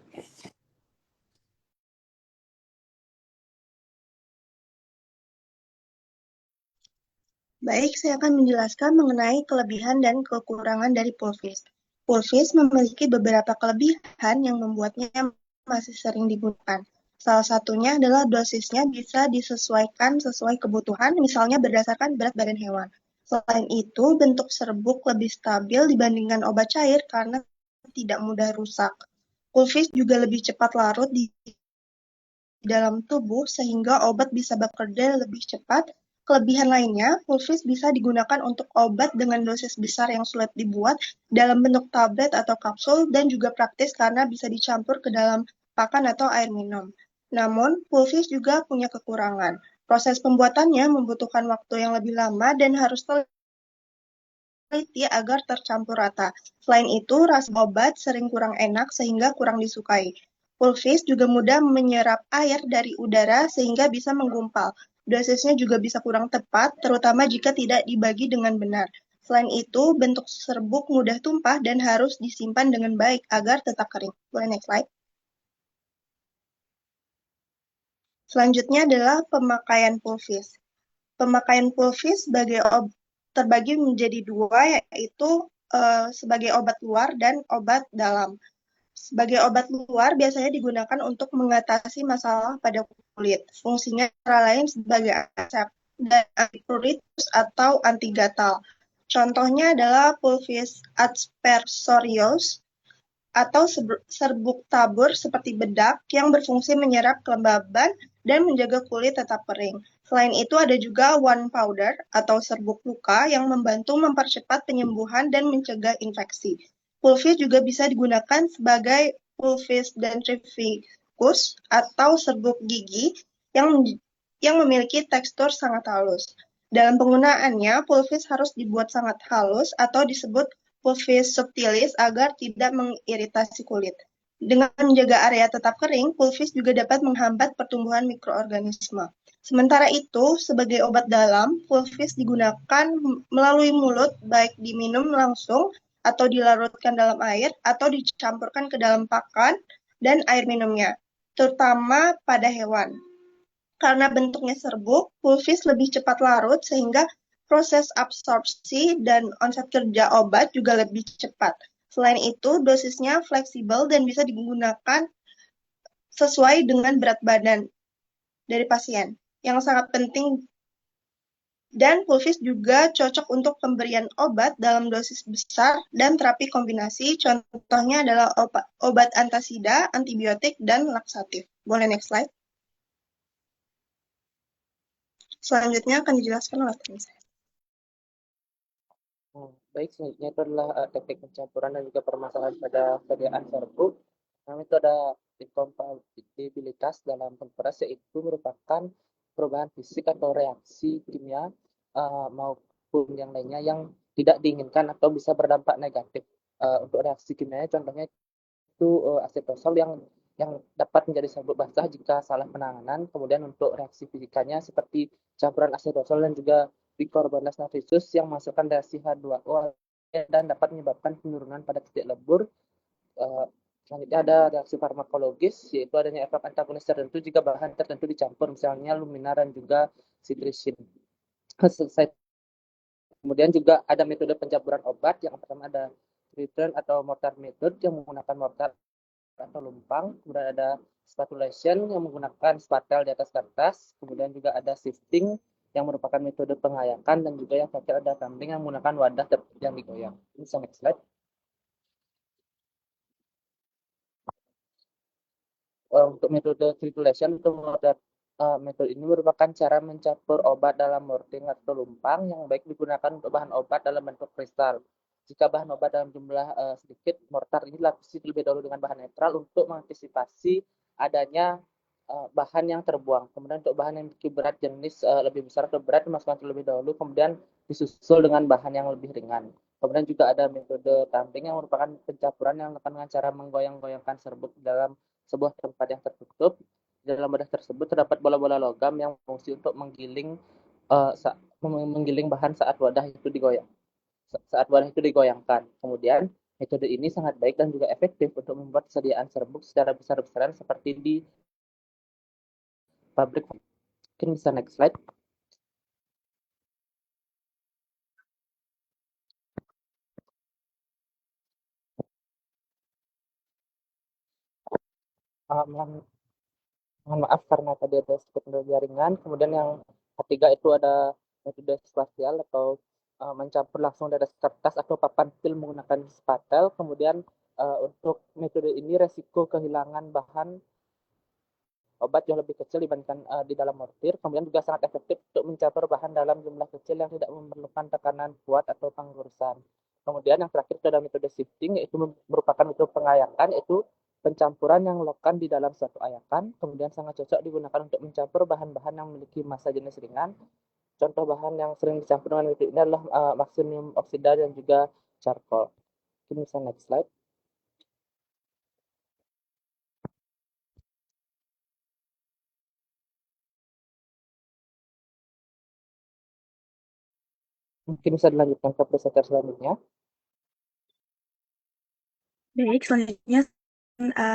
Baik, saya akan menjelaskan mengenai kelebihan dan kekurangan dari pulvis. Pulvis memiliki beberapa kelebihan yang membuatnya masih sering digunakan. Salah satunya adalah dosisnya bisa disesuaikan sesuai kebutuhan, misalnya berdasarkan berat badan hewan. Selain itu, bentuk serbuk lebih stabil dibandingkan obat cair karena tidak mudah rusak. Pulvis juga lebih cepat larut di dalam tubuh sehingga obat bisa bekerja lebih cepat. Kelebihan lainnya, pulvis bisa digunakan untuk obat dengan dosis besar yang sulit dibuat dalam bentuk tablet atau kapsul dan juga praktis karena bisa dicampur ke dalam pakan atau air minum. Namun, pulvis juga punya kekurangan. Proses pembuatannya membutuhkan waktu yang lebih lama dan harus teliti agar tercampur rata. Selain itu, rasa obat sering kurang enak sehingga kurang disukai. Pulvis juga mudah menyerap air dari udara sehingga bisa menggumpal. Dosisnya juga bisa kurang tepat, terutama jika tidak dibagi dengan benar. Selain itu, bentuk serbuk mudah tumpah dan harus disimpan dengan baik agar tetap kering. Boleh next slide. Selanjutnya adalah pemakaian pulvis. Pemakaian pulvis terbagi menjadi dua, yaitu sebagai obat luar dan obat dalam. Sebagai obat luar biasanya digunakan untuk mengatasi masalah pada kulit. Fungsinya antara lain sebagai antiseptik dan antipruritus atau anti gatal. Contohnya adalah pulvis aspersorius atau serbuk tabur seperti bedak yang berfungsi menyerap kelembaban dan menjaga kulit tetap kering. Selain itu ada juga one powder atau serbuk luka yang membantu mempercepat penyembuhan dan mencegah infeksi. Pulvis juga bisa digunakan sebagai pulvis dentrificus atau serbuk gigi yang memiliki tekstur sangat halus. Dalam penggunaannya, pulvis harus dibuat sangat halus atau disebut pulvis subtilis agar tidak mengiritasi kulit. Dengan menjaga area tetap kering, pulvis juga dapat menghambat pertumbuhan mikroorganisme. Sementara itu, sebagai obat dalam, pulvis digunakan melalui mulut, baik diminum langsung atau dilarutkan dalam air atau dicampurkan ke dalam pakan dan air minumnya, terutama pada hewan. Karena bentuknya serbuk, pulvis lebih cepat larut sehingga proses absorpsi dan onset kerja obat juga lebih cepat. Selain itu, dosisnya fleksibel dan bisa digunakan sesuai dengan berat badan dari pasien. Yang sangat penting, dan pulvis juga cocok untuk pemberian obat dalam dosis besar dan terapi kombinasi. Contohnya adalah obat antasida, antibiotik, dan laksatif. Boleh next slide. Selanjutnya akan dijelaskan oleh teman saya. Baik, selanjutnya itu adalah teknik pencampuran dan juga permasalahan pada persediaan serbuk. Pertama itu ada inkompatibilitas dalam pulveres, yaitu merupakan perubahan fisik atau reaksi kimia maupun yang lainnya yang tidak diinginkan atau bisa berdampak negatif. Untuk reaksi kimianya contohnya itu asetosol yang dapat menjadi serbuk basah jika salah penanganan. Kemudian untuk reaksi fisikanya seperti campuran asetosol dan juga bikarbonat natrius yang masukkan reaksi H2O dan dapat menyebabkan penurunan pada titik lebur. Selanjutnya ada reaksi farmakologis, yaitu adanya efek antagonis tertentu jika bahan tertentu dicampur, misalnya lumina dan juga citrisin. Kemudian juga ada metode pencampuran obat. Yang pertama ada return atau mortar method yang menggunakan mortar atau lumpang. Kemudian ada spatulation yang menggunakan spatel di atas kertas. Kemudian juga ada sifting yang merupakan metode pengayakan, dan juga yang terakhir ada tumbling yang menggunakan wadah yang digoyang. Ini next slide. Untuk metode circulation itu metode ini merupakan cara mencampur obat dalam mortir atau lumpang yang baik digunakan untuk bahan obat dalam bentuk kristal. Jika bahan obat dalam jumlah sedikit, mortar ini dilapisi terlebih dahulu dengan bahan netral untuk mengantisipasi adanya bahan yang terbuang. Kemudian untuk bahan yang memiliki berat jenis lebih besar atau berat dimasukkan terlebih dahulu, kemudian disusul dengan bahan yang lebih ringan. Kemudian juga ada metode tumbling yang merupakan pencampuran yang dilakukan dengan cara menggoyang-goyangkan serbuk dalam sebuah tempat yang tertutup. Di dalam wadah tersebut terdapat bola-bola logam yang berfungsi untuk menggiling bahan saat wadah itu digoyangkan. Kemudian metode ini sangat baik dan juga efektif untuk membuat persediaan serbuk secara besar-besaran seperti di pabrik. Mungkin bisa next slide. Mohon maaf karena tadi ada sedikit jaringan. Kemudian yang ketiga itu ada metode spasial atau mencampur langsung dari kertas atau papan film menggunakan spatel. Kemudian untuk metode ini resiko kehilangan bahan obat jauh lebih kecil dibandingkan di dalam mortir. Kemudian juga sangat efektif untuk mencampur bahan dalam jumlah kecil yang tidak memerlukan tekanan kuat atau pengurusan. Kemudian yang terakhir itu ada metode shifting, yaitu merupakan metode pengayakan, yaitu pencampuran yang melakukan di dalam suatu ayakan. Kemudian sangat cocok digunakan untuk mencampur bahan-bahan yang memiliki massa jenis ringan. Contoh bahan yang sering dicampur dengan metode ini adalah magnesium oksida dan juga charcoal. Ini bisa next slide. Mungkin bisa dilanjutkan ke presenter selanjutnya. Baik, selanjutnya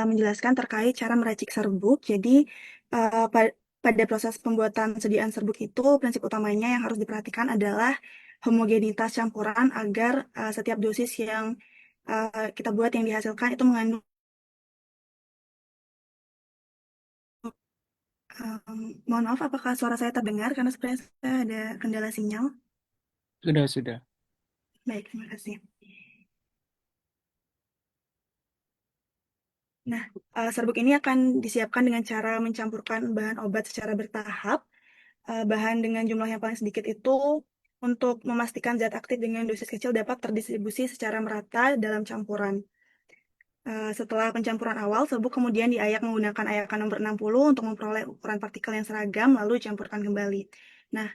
menjelaskan terkait cara meracik serbuk. Jadi pada proses pembuatan sediaan serbuk itu prinsip utamanya yang harus diperhatikan adalah homogenitas campuran agar setiap dosis yang kita buat yang dihasilkan itu mengandung mohon maaf, apakah suara saya terdengar? Karena sebenarnya saya ada kendala sinyal. Sudah. Baik, terima kasih. Nah, serbuk ini akan disiapkan dengan cara mencampurkan bahan obat secara bertahap. Bahan dengan jumlah yang paling sedikit itu untuk memastikan zat aktif dengan dosis kecil dapat terdistribusi secara merata dalam campuran. Setelah pencampuran awal, serbuk kemudian diayak menggunakan ayakan nomor 60 untuk memperoleh ukuran partikel yang seragam, lalu dicampurkan kembali. Nah,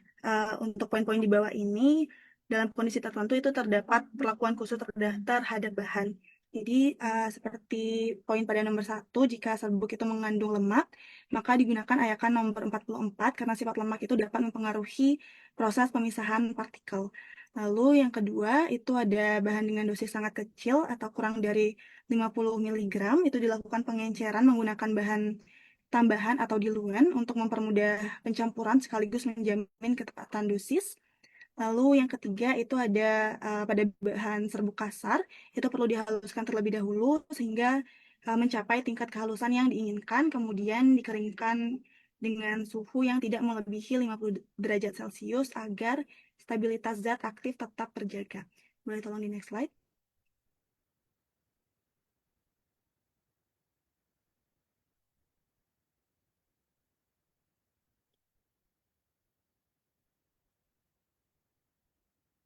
untuk poin-poin di bawah ini, dalam kondisi tertentu itu terdapat perlakuan khusus terhadap bahan. Jadi, seperti poin pada nomor 1, jika serbuk itu mengandung lemak, maka digunakan ayakan nomor 44 karena sifat lemak itu dapat mempengaruhi proses pemisahan partikel. Lalu yang kedua, itu ada bahan dengan dosis sangat kecil atau kurang dari 50 mg, itu dilakukan pengenceran menggunakan bahan tambahan atau diluent untuk mempermudah pencampuran sekaligus menjamin ketepatan dosis. Lalu yang ketiga itu ada pada bahan serbuk kasar, itu perlu dihaluskan terlebih dahulu sehingga mencapai tingkat kehalusan yang diinginkan, kemudian dikeringkan dengan suhu yang tidak melebihi 50 derajat Celcius agar stabilitas zat aktif tetap terjaga. Boleh tolong di next slide?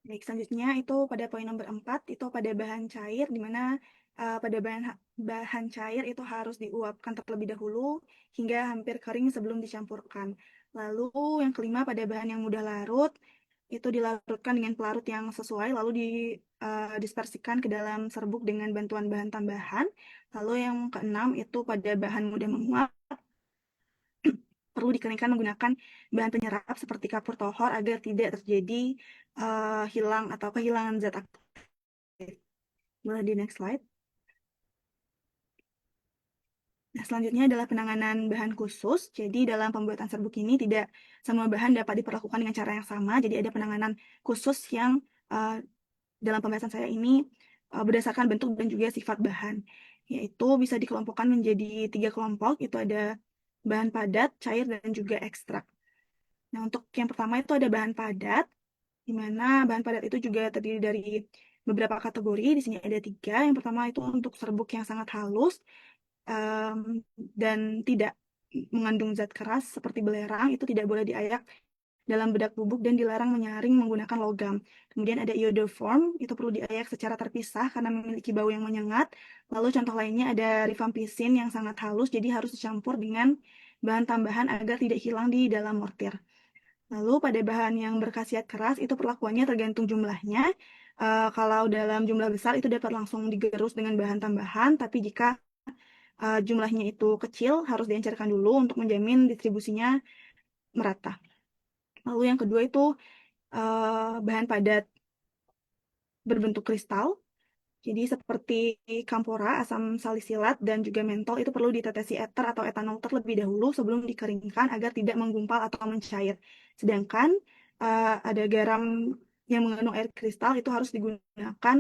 Baik, selanjutnya itu pada poin nomor 4, itu pada bahan cair, di mana pada bahan cair itu harus diuapkan terlebih dahulu hingga hampir kering sebelum dicampurkan. Lalu yang kelima pada bahan yang mudah larut, itu dilarutkan dengan pelarut yang sesuai, lalu dispersikan ke dalam serbuk dengan bantuan bahan tambahan. Lalu yang keenam itu pada bahan mudah menguap, perlu dikeringkan menggunakan bahan penyerap seperti kapur tohor agar tidak terjadi hilang atau kehilangan zat aktif. Boleh di next slide. Nah, selanjutnya adalah penanganan bahan khusus. Jadi dalam pembuatan serbuk ini tidak semua bahan dapat diperlakukan dengan cara yang sama. Jadi ada penanganan khusus yang dalam pembahasan saya ini berdasarkan bentuk dan juga sifat bahan. Yaitu bisa dikelompokkan menjadi 3 kelompok. Itu ada bahan padat, cair, dan juga ekstrak. Nah, untuk yang pertama itu ada bahan padat, di mana bahan padat itu juga terdiri dari beberapa kategori. Di sini ada 3. Yang pertama itu untuk serbuk yang sangat halus dan tidak mengandung zat keras seperti belerang, itu tidak boleh diayak dalam bedak bubuk dan dilarang menyaring menggunakan logam. Kemudian ada iodoform, itu perlu diayak secara terpisah karena memiliki bau yang menyengat. Lalu contoh lainnya ada rifampicin yang sangat halus, jadi harus dicampur dengan bahan tambahan agar tidak hilang di dalam mortir. Lalu pada bahan yang berkhasiat keras itu perlakuannya tergantung jumlahnya. Kalau dalam jumlah besar itu dapat langsung digerus dengan bahan tambahan, tapi jika jumlahnya itu kecil harus diencerkan dulu untuk menjamin distribusinya merata. Lalu yang kedua itu bahan padat berbentuk kristal. Jadi seperti kampora, asam salisilat, dan juga mentol itu perlu ditetesi eter atau etanol terlebih dahulu sebelum dikeringkan agar tidak menggumpal atau mencair. Sedangkan ada garam yang mengandung air kristal itu harus digunakan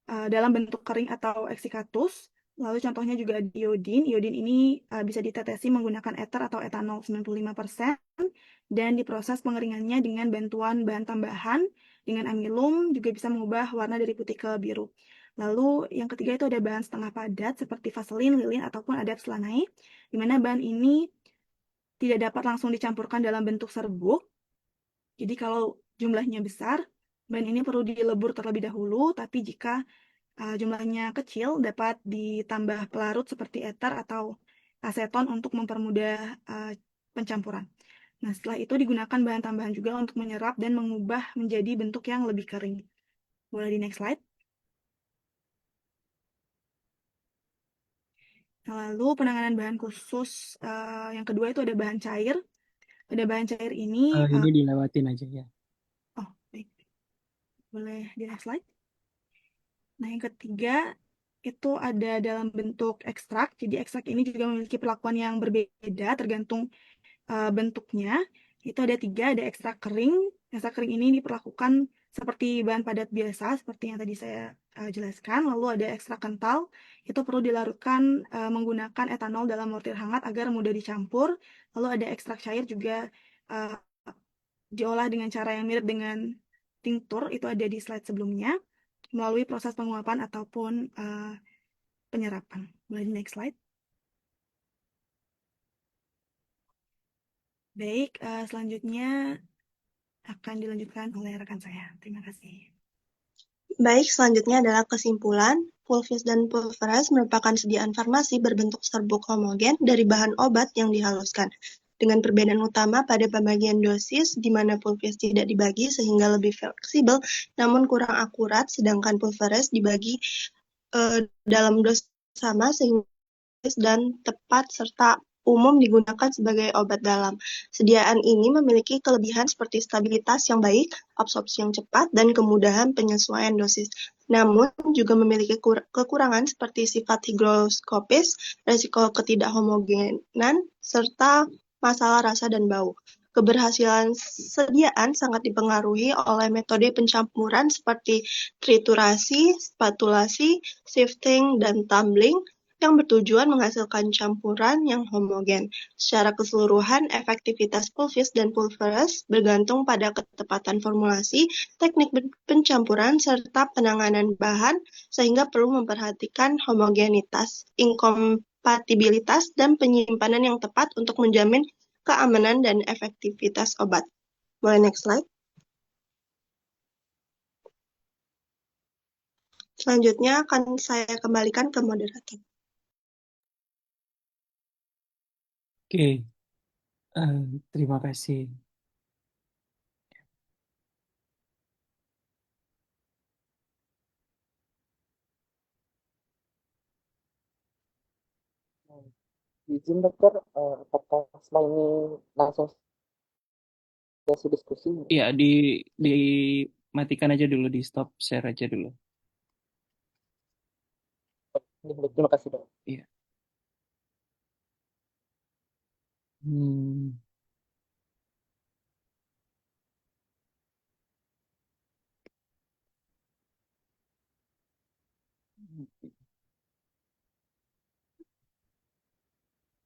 dalam bentuk kering atau eksikatus. Lalu contohnya juga ada iodin. Iodin ini bisa ditetesi menggunakan eter atau etanol 95% dan diproses pengeringannya dengan bantuan bahan tambahan dengan amilum juga bisa mengubah warna dari putih ke biru. Lalu yang ketiga itu ada bahan setengah padat seperti vaselin, lilin, ataupun adab selanai, di mana bahan ini tidak dapat langsung dicampurkan dalam bentuk serbuk. Jadi kalau jumlahnya besar, bahan ini perlu dilebur terlebih dahulu, tapi jika jumlahnya kecil dapat ditambah pelarut seperti eter atau aseton untuk mempermudah pencampuran. Nah, setelah itu digunakan bahan tambahan juga untuk menyerap dan mengubah menjadi bentuk yang lebih kering. Boleh di next slide. Nah, lalu penanganan bahan khusus yang kedua itu ada bahan cair. Pada bahan cair ini, Ini dilewatin aja ya. oh baik, boleh di next slide. Nah, yang ketiga itu ada dalam bentuk ekstrak. Jadi ekstrak ini juga memiliki perlakuan yang berbeda tergantung bentuknya. Itu ada 3, ada ekstrak kering. Ekstrak kering ini diperlakukan seperti bahan padat biasa, seperti yang tadi saya jelaskan. Lalu ada ekstrak kental, itu perlu dilarutkan menggunakan etanol dalam mortir hangat agar mudah dicampur. Lalu ada ekstrak cair juga uh, diolah dengan cara yang mirip dengan tinktur, itu ada di slide sebelumnya, melalui proses penguapan ataupun penyerapan. Boleh di next slide. Baik, selanjutnya akan dilanjutkan oleh rekan saya. Terima kasih. Baik, selanjutnya adalah kesimpulan. Pulvis dan pulverized merupakan sediaan farmasi berbentuk serbuk homogen dari bahan obat yang dihaluskan. Dengan perbedaan utama pada pembagian dosis, di mana pulvis tidak dibagi sehingga lebih fleksibel, namun kurang akurat, sedangkan pulverized dibagi dalam dosis sama sehingga dan tepat serta umum digunakan sebagai obat dalam. Sediaan ini memiliki kelebihan seperti stabilitas yang baik, absorpsi yang cepat, dan kemudahan penyesuaian dosis. Namun juga memiliki kekurangan seperti sifat higroskopis, resiko ketidakhomogenan, serta masalah rasa dan bau. Keberhasilan sediaan sangat dipengaruhi oleh metode pencampuran seperti triturasi, spatulasi, sifting, dan tumbling, yang bertujuan menghasilkan campuran yang homogen. Secara keseluruhan, efektivitas pulvis dan pulverized bergantung pada ketepatan formulasi, teknik pencampuran, serta penanganan bahan, sehingga perlu memperhatikan homogenitas, inkompatibilitas, dan penyimpanan yang tepat untuk menjamin keamanan dan efektivitas obat. Boleh next slide. Selanjutnya akan saya kembalikan ke moderator. Oke, terima kasih. Izin dokter, apakah setelah ini langsung sesi diskusi? Iya, dimatikan aja dulu, di stop share aja dulu. Terima kasih dok. Iya. Hmm.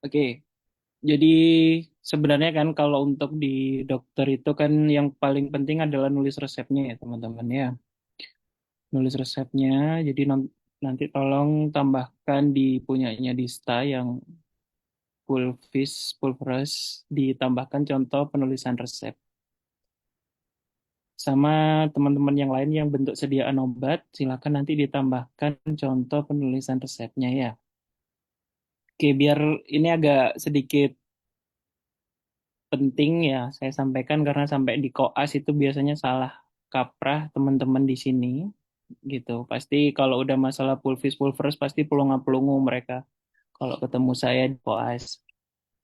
Oke, jadi Sebenarnya kan kalau untuk di dokter itu kan yang paling penting adalah nulis resepnya ya teman-teman ya. Nulis resepnya, jadi nanti tolong tambahkan di punyanya Dista yang Pulvis, Pulveras, ditambahkan contoh penulisan resep. Sama teman-teman yang lain yang bentuk sediaan obat, silakan nanti ditambahkan contoh penulisan resepnya ya. Oke, biar ini agak sedikit penting ya saya sampaikan karena sampai di koas itu biasanya salah kaprah teman-teman di sini gitu. Pasti kalau udah masalah pulvis pulveras pasti pelongo-pelongo mereka kalau ketemu saya di koas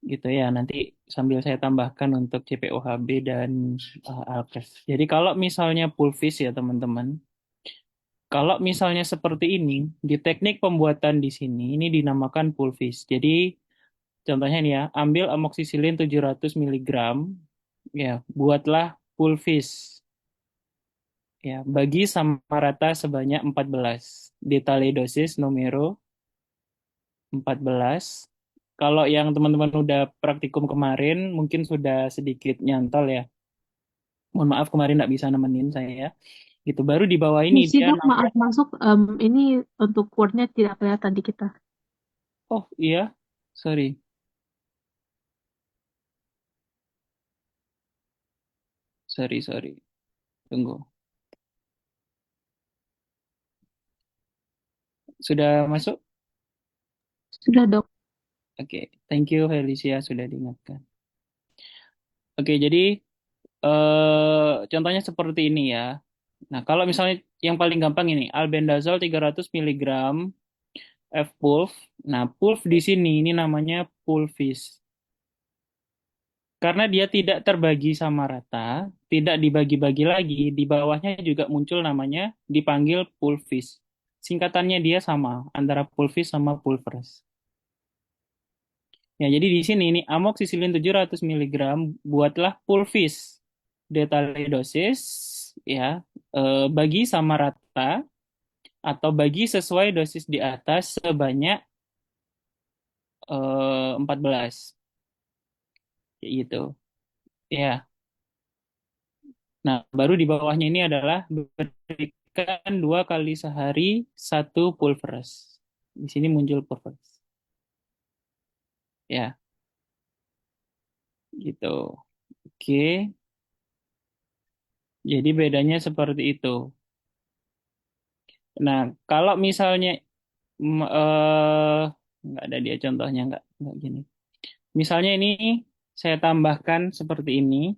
gitu ya. Nanti sambil saya tambahkan untuk CPOHB dan Alkes. Jadi kalau misalnya pulvis ya teman-teman, kalau misalnya seperti ini di teknik pembuatan di sini ini dinamakan pulvis. Jadi contohnya nih ya, ambil amoksisilin 700 miligram, ya, buatlah pulvis. Ya, bagi sama rata sebanyak 14. Ditali dosis numero 14. Kalau yang teman-teman udah praktikum kemarin, mungkin sudah sedikit nyantol ya. Mohon maaf kemarin nggak bisa nemenin saya. Gitu, baru di bawah ini Misi dia dok, nambah. maaf masuk. Ini untuk wordnya tidak kelihatan di kita. Oh iya, sorry. Sorry. Tunggu. Sudah masuk? Sudah dok. Oke, thank you Felicia sudah diingatkan. Oke, jadi contohnya seperti ini ya. Nah, kalau misalnya yang paling gampang ini, albendazole 300 miligram F-pulv. Nah, pulv di sini ini namanya pulvis. Karena dia tidak terbagi sama rata, tidak dibagi-bagi lagi, di bawahnya juga muncul namanya dipanggil pulvis. Singkatannya dia sama, antara pulvis sama pulveras. Ya, jadi di sini ini amoksisilin 700 miligram buatlah pulvis. Detail dosis ya, bagi sama rata atau bagi sesuai dosis di atas sebanyak 14. Kayak gitu. Ya. Nah, baru di bawahnya ini adalah berikan 2 kali sehari 1 pulveras. Di sini muncul pulveras. Ya, gitu. Oke. Jadi bedanya seperti itu. Nah, kalau misalnya nggak ada dia contohnya nggak gini. Misalnya ini saya tambahkan seperti ini,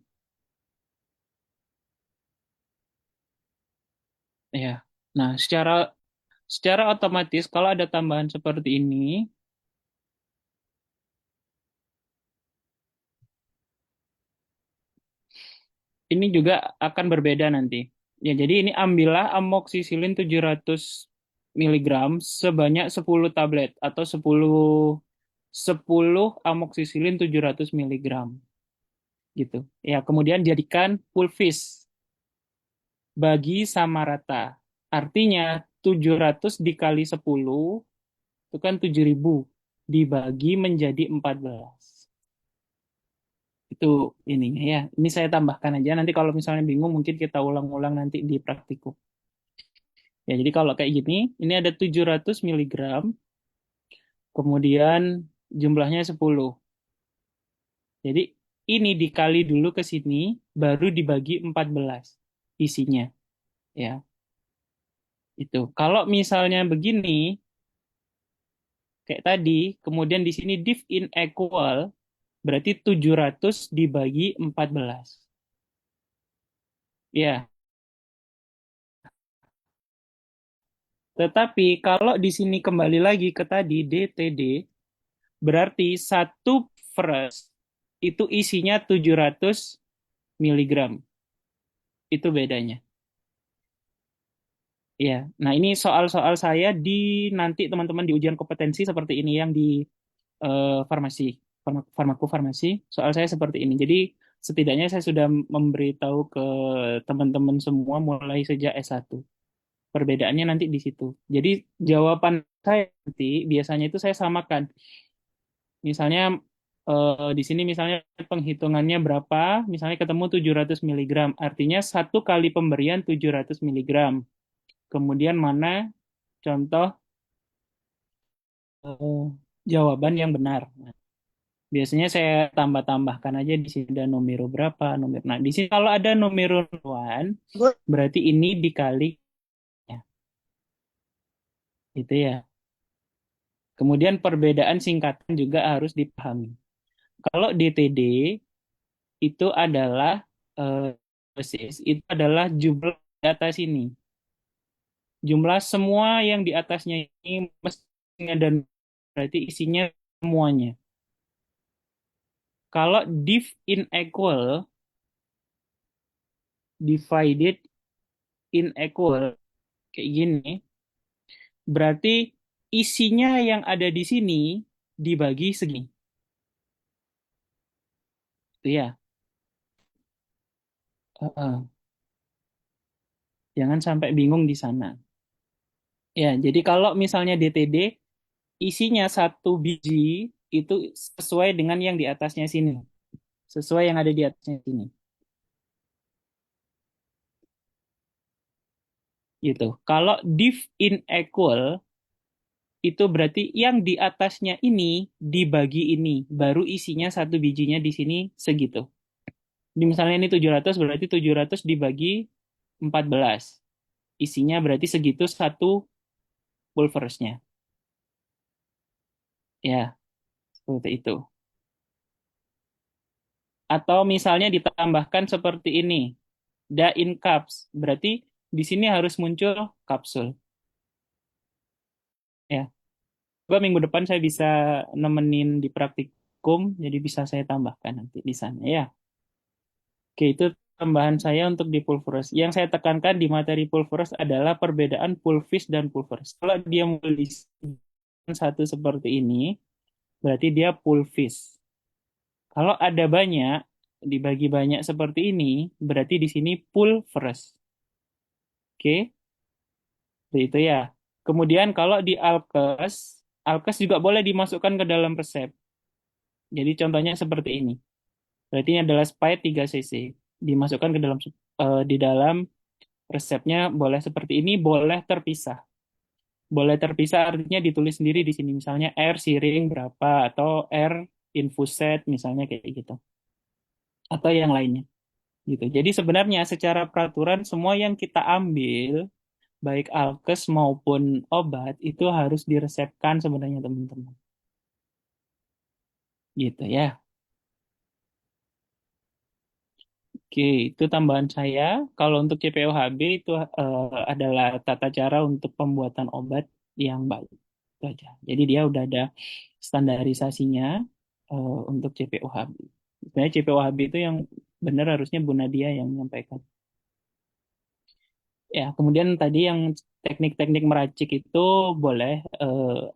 ya. Nah, secara otomatis kalau ada tambahan seperti ini juga akan berbeda nanti. Ya, jadi ini ambillah amoksisilin 700 miligram sebanyak 10 tablet atau 10 amoksisilin 700 miligram gitu. Ya, kemudian jadikan pulvis bagi sama rata. Artinya 700 dikali 10 itu kan 7.000 dibagi menjadi 14. Itu ininya ya. Ini saya tambahkan aja. Nanti kalau misalnya bingung mungkin kita ulang-ulang nanti di praktikum. Ya, jadi kalau kayak gini, ini ada 700 miligram, kemudian jumlahnya 10. Jadi ini dikali dulu ke sini, baru dibagi 14 isinya. Ya, itu. Kalau misalnya begini, kayak tadi, kemudian di sini div in equal, berarti 700 dibagi 14. Ya, tetapi kalau di sini kembali lagi ke tadi DTD, berarti 1 fresh itu isinya 700 miligram. Itu bedanya. Ya, nah ini soal-soal saya di nanti teman-teman di ujian kompetensi seperti ini yang di farmasi, farmakofarmasi. Soal saya seperti ini. Jadi setidaknya saya sudah memberitahu ke teman-teman semua mulai sejak S1. Perbedaannya nanti di situ. Jadi jawaban saya nanti biasanya itu saya samakan. Misalnya Di sini misalnya penghitungannya berapa, misalnya ketemu 700 miligram, artinya satu kali pemberian 700 miligram. Kemudian mana contoh eh, jawaban yang benar. Nah, biasanya saya tambah-tambahkan aja di sini ada numero berapa, numero. Nah, di sini kalau ada numero one, Bu, berarti ini dikali ya, gitu ya. Kemudian perbedaan singkatan juga harus dipahami. Kalau DTD itu adalah itu adalah jumlah di atas ini. Jumlah semua yang di atasnya ini mestinya dan berarti isinya semuanya. Kalau div inequal, divided inequal kayak gini, berarti isinya yang ada di sini dibagi segini. Itu ya. Jangan sampai bingung di sana. Ya, jadi kalau misalnya DTD isinya satu biji itu sesuai dengan yang di atasnya sini. Sesuai yang ada di atasnya sini. Gitu. Kalau div inequal itu berarti yang di atasnya ini dibagi ini, baru isinya satu bijinya di sini segitu. Di misalnya ini 700 berarti 700 dibagi 14. Isinya berarti segitu satu pulversnya. Ya, seperti itu. Atau misalnya ditambahkan seperti ini. Da in cups, berarti di sini harus muncul kapsul. Ya. Coba minggu depan saya bisa nemenin di praktikum, jadi bisa saya tambahkan nanti di sana ya. Oke, itu tambahan saya untuk di pulveris. Yang saya tekankan di materi pulveris adalah perbedaan pulvis dan pulveris. Kalau dia menulis satu seperti ini, berarti dia pulvis. Kalau ada banyak, dibagi banyak seperti ini, berarti di sini pulveris. Oke, itu ya. Kemudian kalau di alkes, alkes juga boleh dimasukkan ke dalam resep. Jadi contohnya seperti ini. Berarti ini adalah Sprite 3 cc. Dimasukkan ke dalam di dalam resepnya boleh seperti ini, boleh terpisah. Boleh terpisah artinya ditulis sendiri di sini. Misalnya air siring berapa atau air infuset misalnya kayak gitu. Atau yang lainnya gitu. Jadi sebenarnya secara peraturan semua yang kita ambil baik alkes maupun obat itu harus diresepkan sebenarnya teman-teman. Gitu ya. Oke, itu tambahan saya. Kalau untuk CPOHB itu adalah tata cara untuk pembuatan obat yang baik. Itu aja. Jadi dia udah ada standarisasinya untuk CPOHB. Sebenarnya CPOHB itu yang benar harusnya Bu Nadia yang menyampaikan. Ya, kemudian tadi yang teknik-teknik meracik itu boleh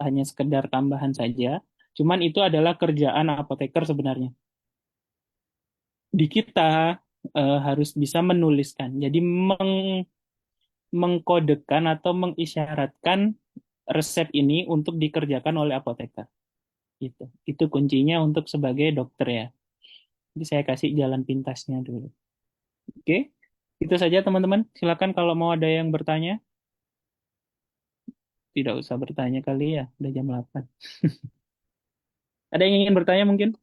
hanya sekedar tambahan saja. Cuman itu adalah kerjaan apoteker sebenarnya. Di kita harus bisa menuliskan. Jadi mengkodekan atau mengisyaratkan resep ini untuk dikerjakan oleh apoteker. Gitu. Itu kuncinya untuk sebagai dokter ya. Jadi saya kasih jalan pintasnya dulu. Oke, itu saja teman-teman. Silakan kalau mau ada yang bertanya. Tidak usah bertanya kali ya, udah jam 8. Ada yang ingin bertanya mungkin?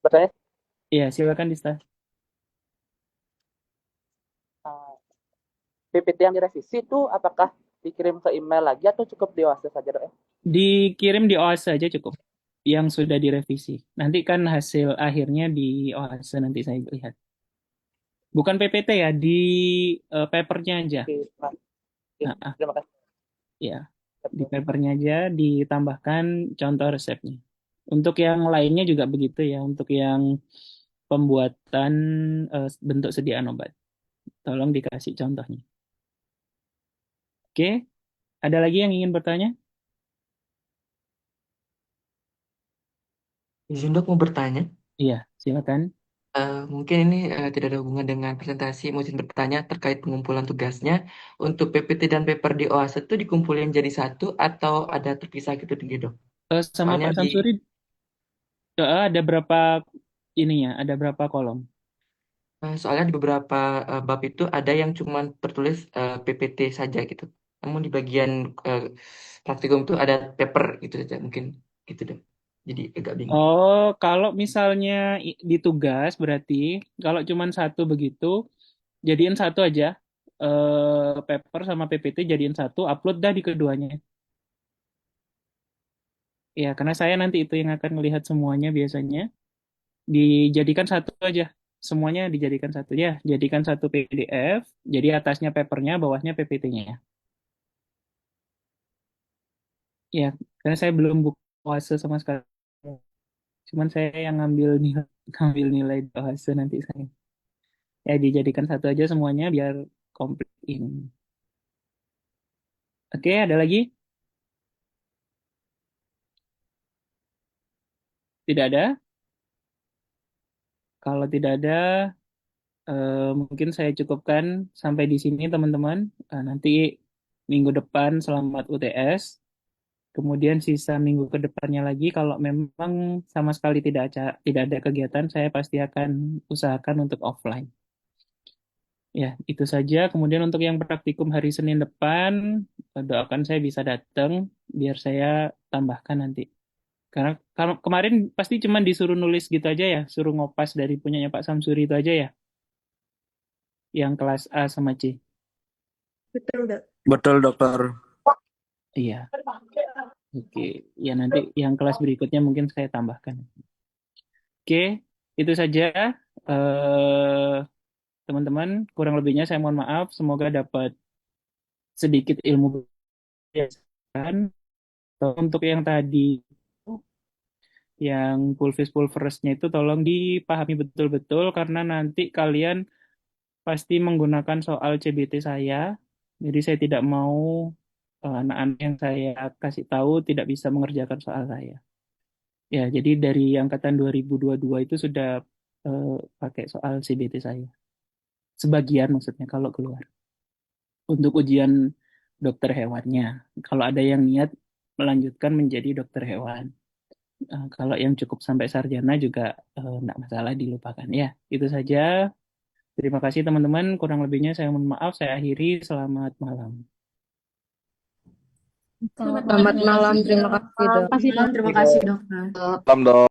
Bertanya, Iya, silakan Dista. PPT yang direvisi itu apakah dikirim ke email lagi atau cukup di OASIS saja, Dok ya? Dikirim di OAS saja cukup. Yang sudah direvisi. Nanti kan hasil akhirnya di OAS nanti saya lihat. Bukan PPT ya, di papernya aja. Oke, Pak. Ya, Nah, terima kasih. ya, di papernya aja ditambahkan contoh resepnya. Untuk yang lainnya juga begitu ya, untuk yang pembuatan bentuk sediaan obat. Tolong dikasih contohnya. Oke, ada lagi yang ingin bertanya? Izin dok mau bertanya. Iya, silakan. Mungkin ini tidak ada hubungan dengan presentasi. Mau izin bertanya terkait pengumpulan tugasnya. Untuk PPT dan paper di OASE itu dikumpulin jadi satu atau ada terpisah gitu tinggi dok? Sama Soalnya Pak di Samsuri Ada berapa ininya? Ada berapa kolom? Soalnya di beberapa bab itu ada yang cuma tertulis PPT saja gitu. Namun di bagian praktikum itu ada paper gitu saja mungkin gitu deh. Jadi agak bingung. Oh, kalau misalnya di tugas berarti kalau cuma satu begitu, jadiin satu aja. Paper sama PPT jadiin satu, upload dah di keduanya. Ya, karena saya nanti itu yang akan melihat semuanya biasanya. Dijadikan satu aja. Semuanya dijadikan satu ya. Jadikan satu PDF, jadi atasnya papernya, bawahnya PPT-nya. Ya, karena saya belum buka OASE sama sekali. Cuman saya yang ngambil nilai di OASE nanti saya. Ya, dijadikan satu aja semuanya biar komplit ini. Oke, ada lagi? Tidak ada? Kalau tidak ada, mungkin saya cukupkan sampai di sini teman-teman. Nanti minggu depan selamat UTS. Kemudian sisa minggu ke depannya lagi, kalau memang sama sekali tidak ada kegiatan, saya pasti akan usahakan untuk offline. Ya, itu saja. Kemudian untuk yang praktikum hari Senin depan, doakan saya bisa datang, biar saya tambahkan nanti. Karena kalau kemarin pasti cuma disuruh nulis gitu aja ya, suruh ngopas dari punyanya Pak Samsuri itu aja ya, yang kelas A sama C. Betul, Dok. Betul, dokter. Iya, oke. Ya nanti yang kelas berikutnya mungkin saya tambahkan. Oke, itu saja. Eh, Teman-teman, kurang lebihnya saya mohon maaf. Semoga dapat sedikit ilmu berdasarkan. Untuk yang tadi, yang pulvis-pulversnya itu tolong dipahami betul-betul karena nanti kalian pasti menggunakan soal CBT saya. Jadi saya tidak mau anak-anak yang saya kasih tahu tidak bisa mengerjakan soal saya. Ya, jadi dari angkatan 2022 itu sudah eh, pakai soal CBT saya. Sebagian maksudnya kalau keluar. Untuk ujian dokter hewannya. Kalau ada yang niat melanjutkan menjadi dokter hewan. Kalau yang cukup sampai sarjana juga enggak masalah dilupakan. Ya, itu saja. Terima kasih teman-teman. Kurang lebihnya saya mohon maaf. Saya akhiri. Selamat malam. Selamat malam, terima kasih dok. Terima kasih, Dok. Terima kasih, dokter. Salam, dok.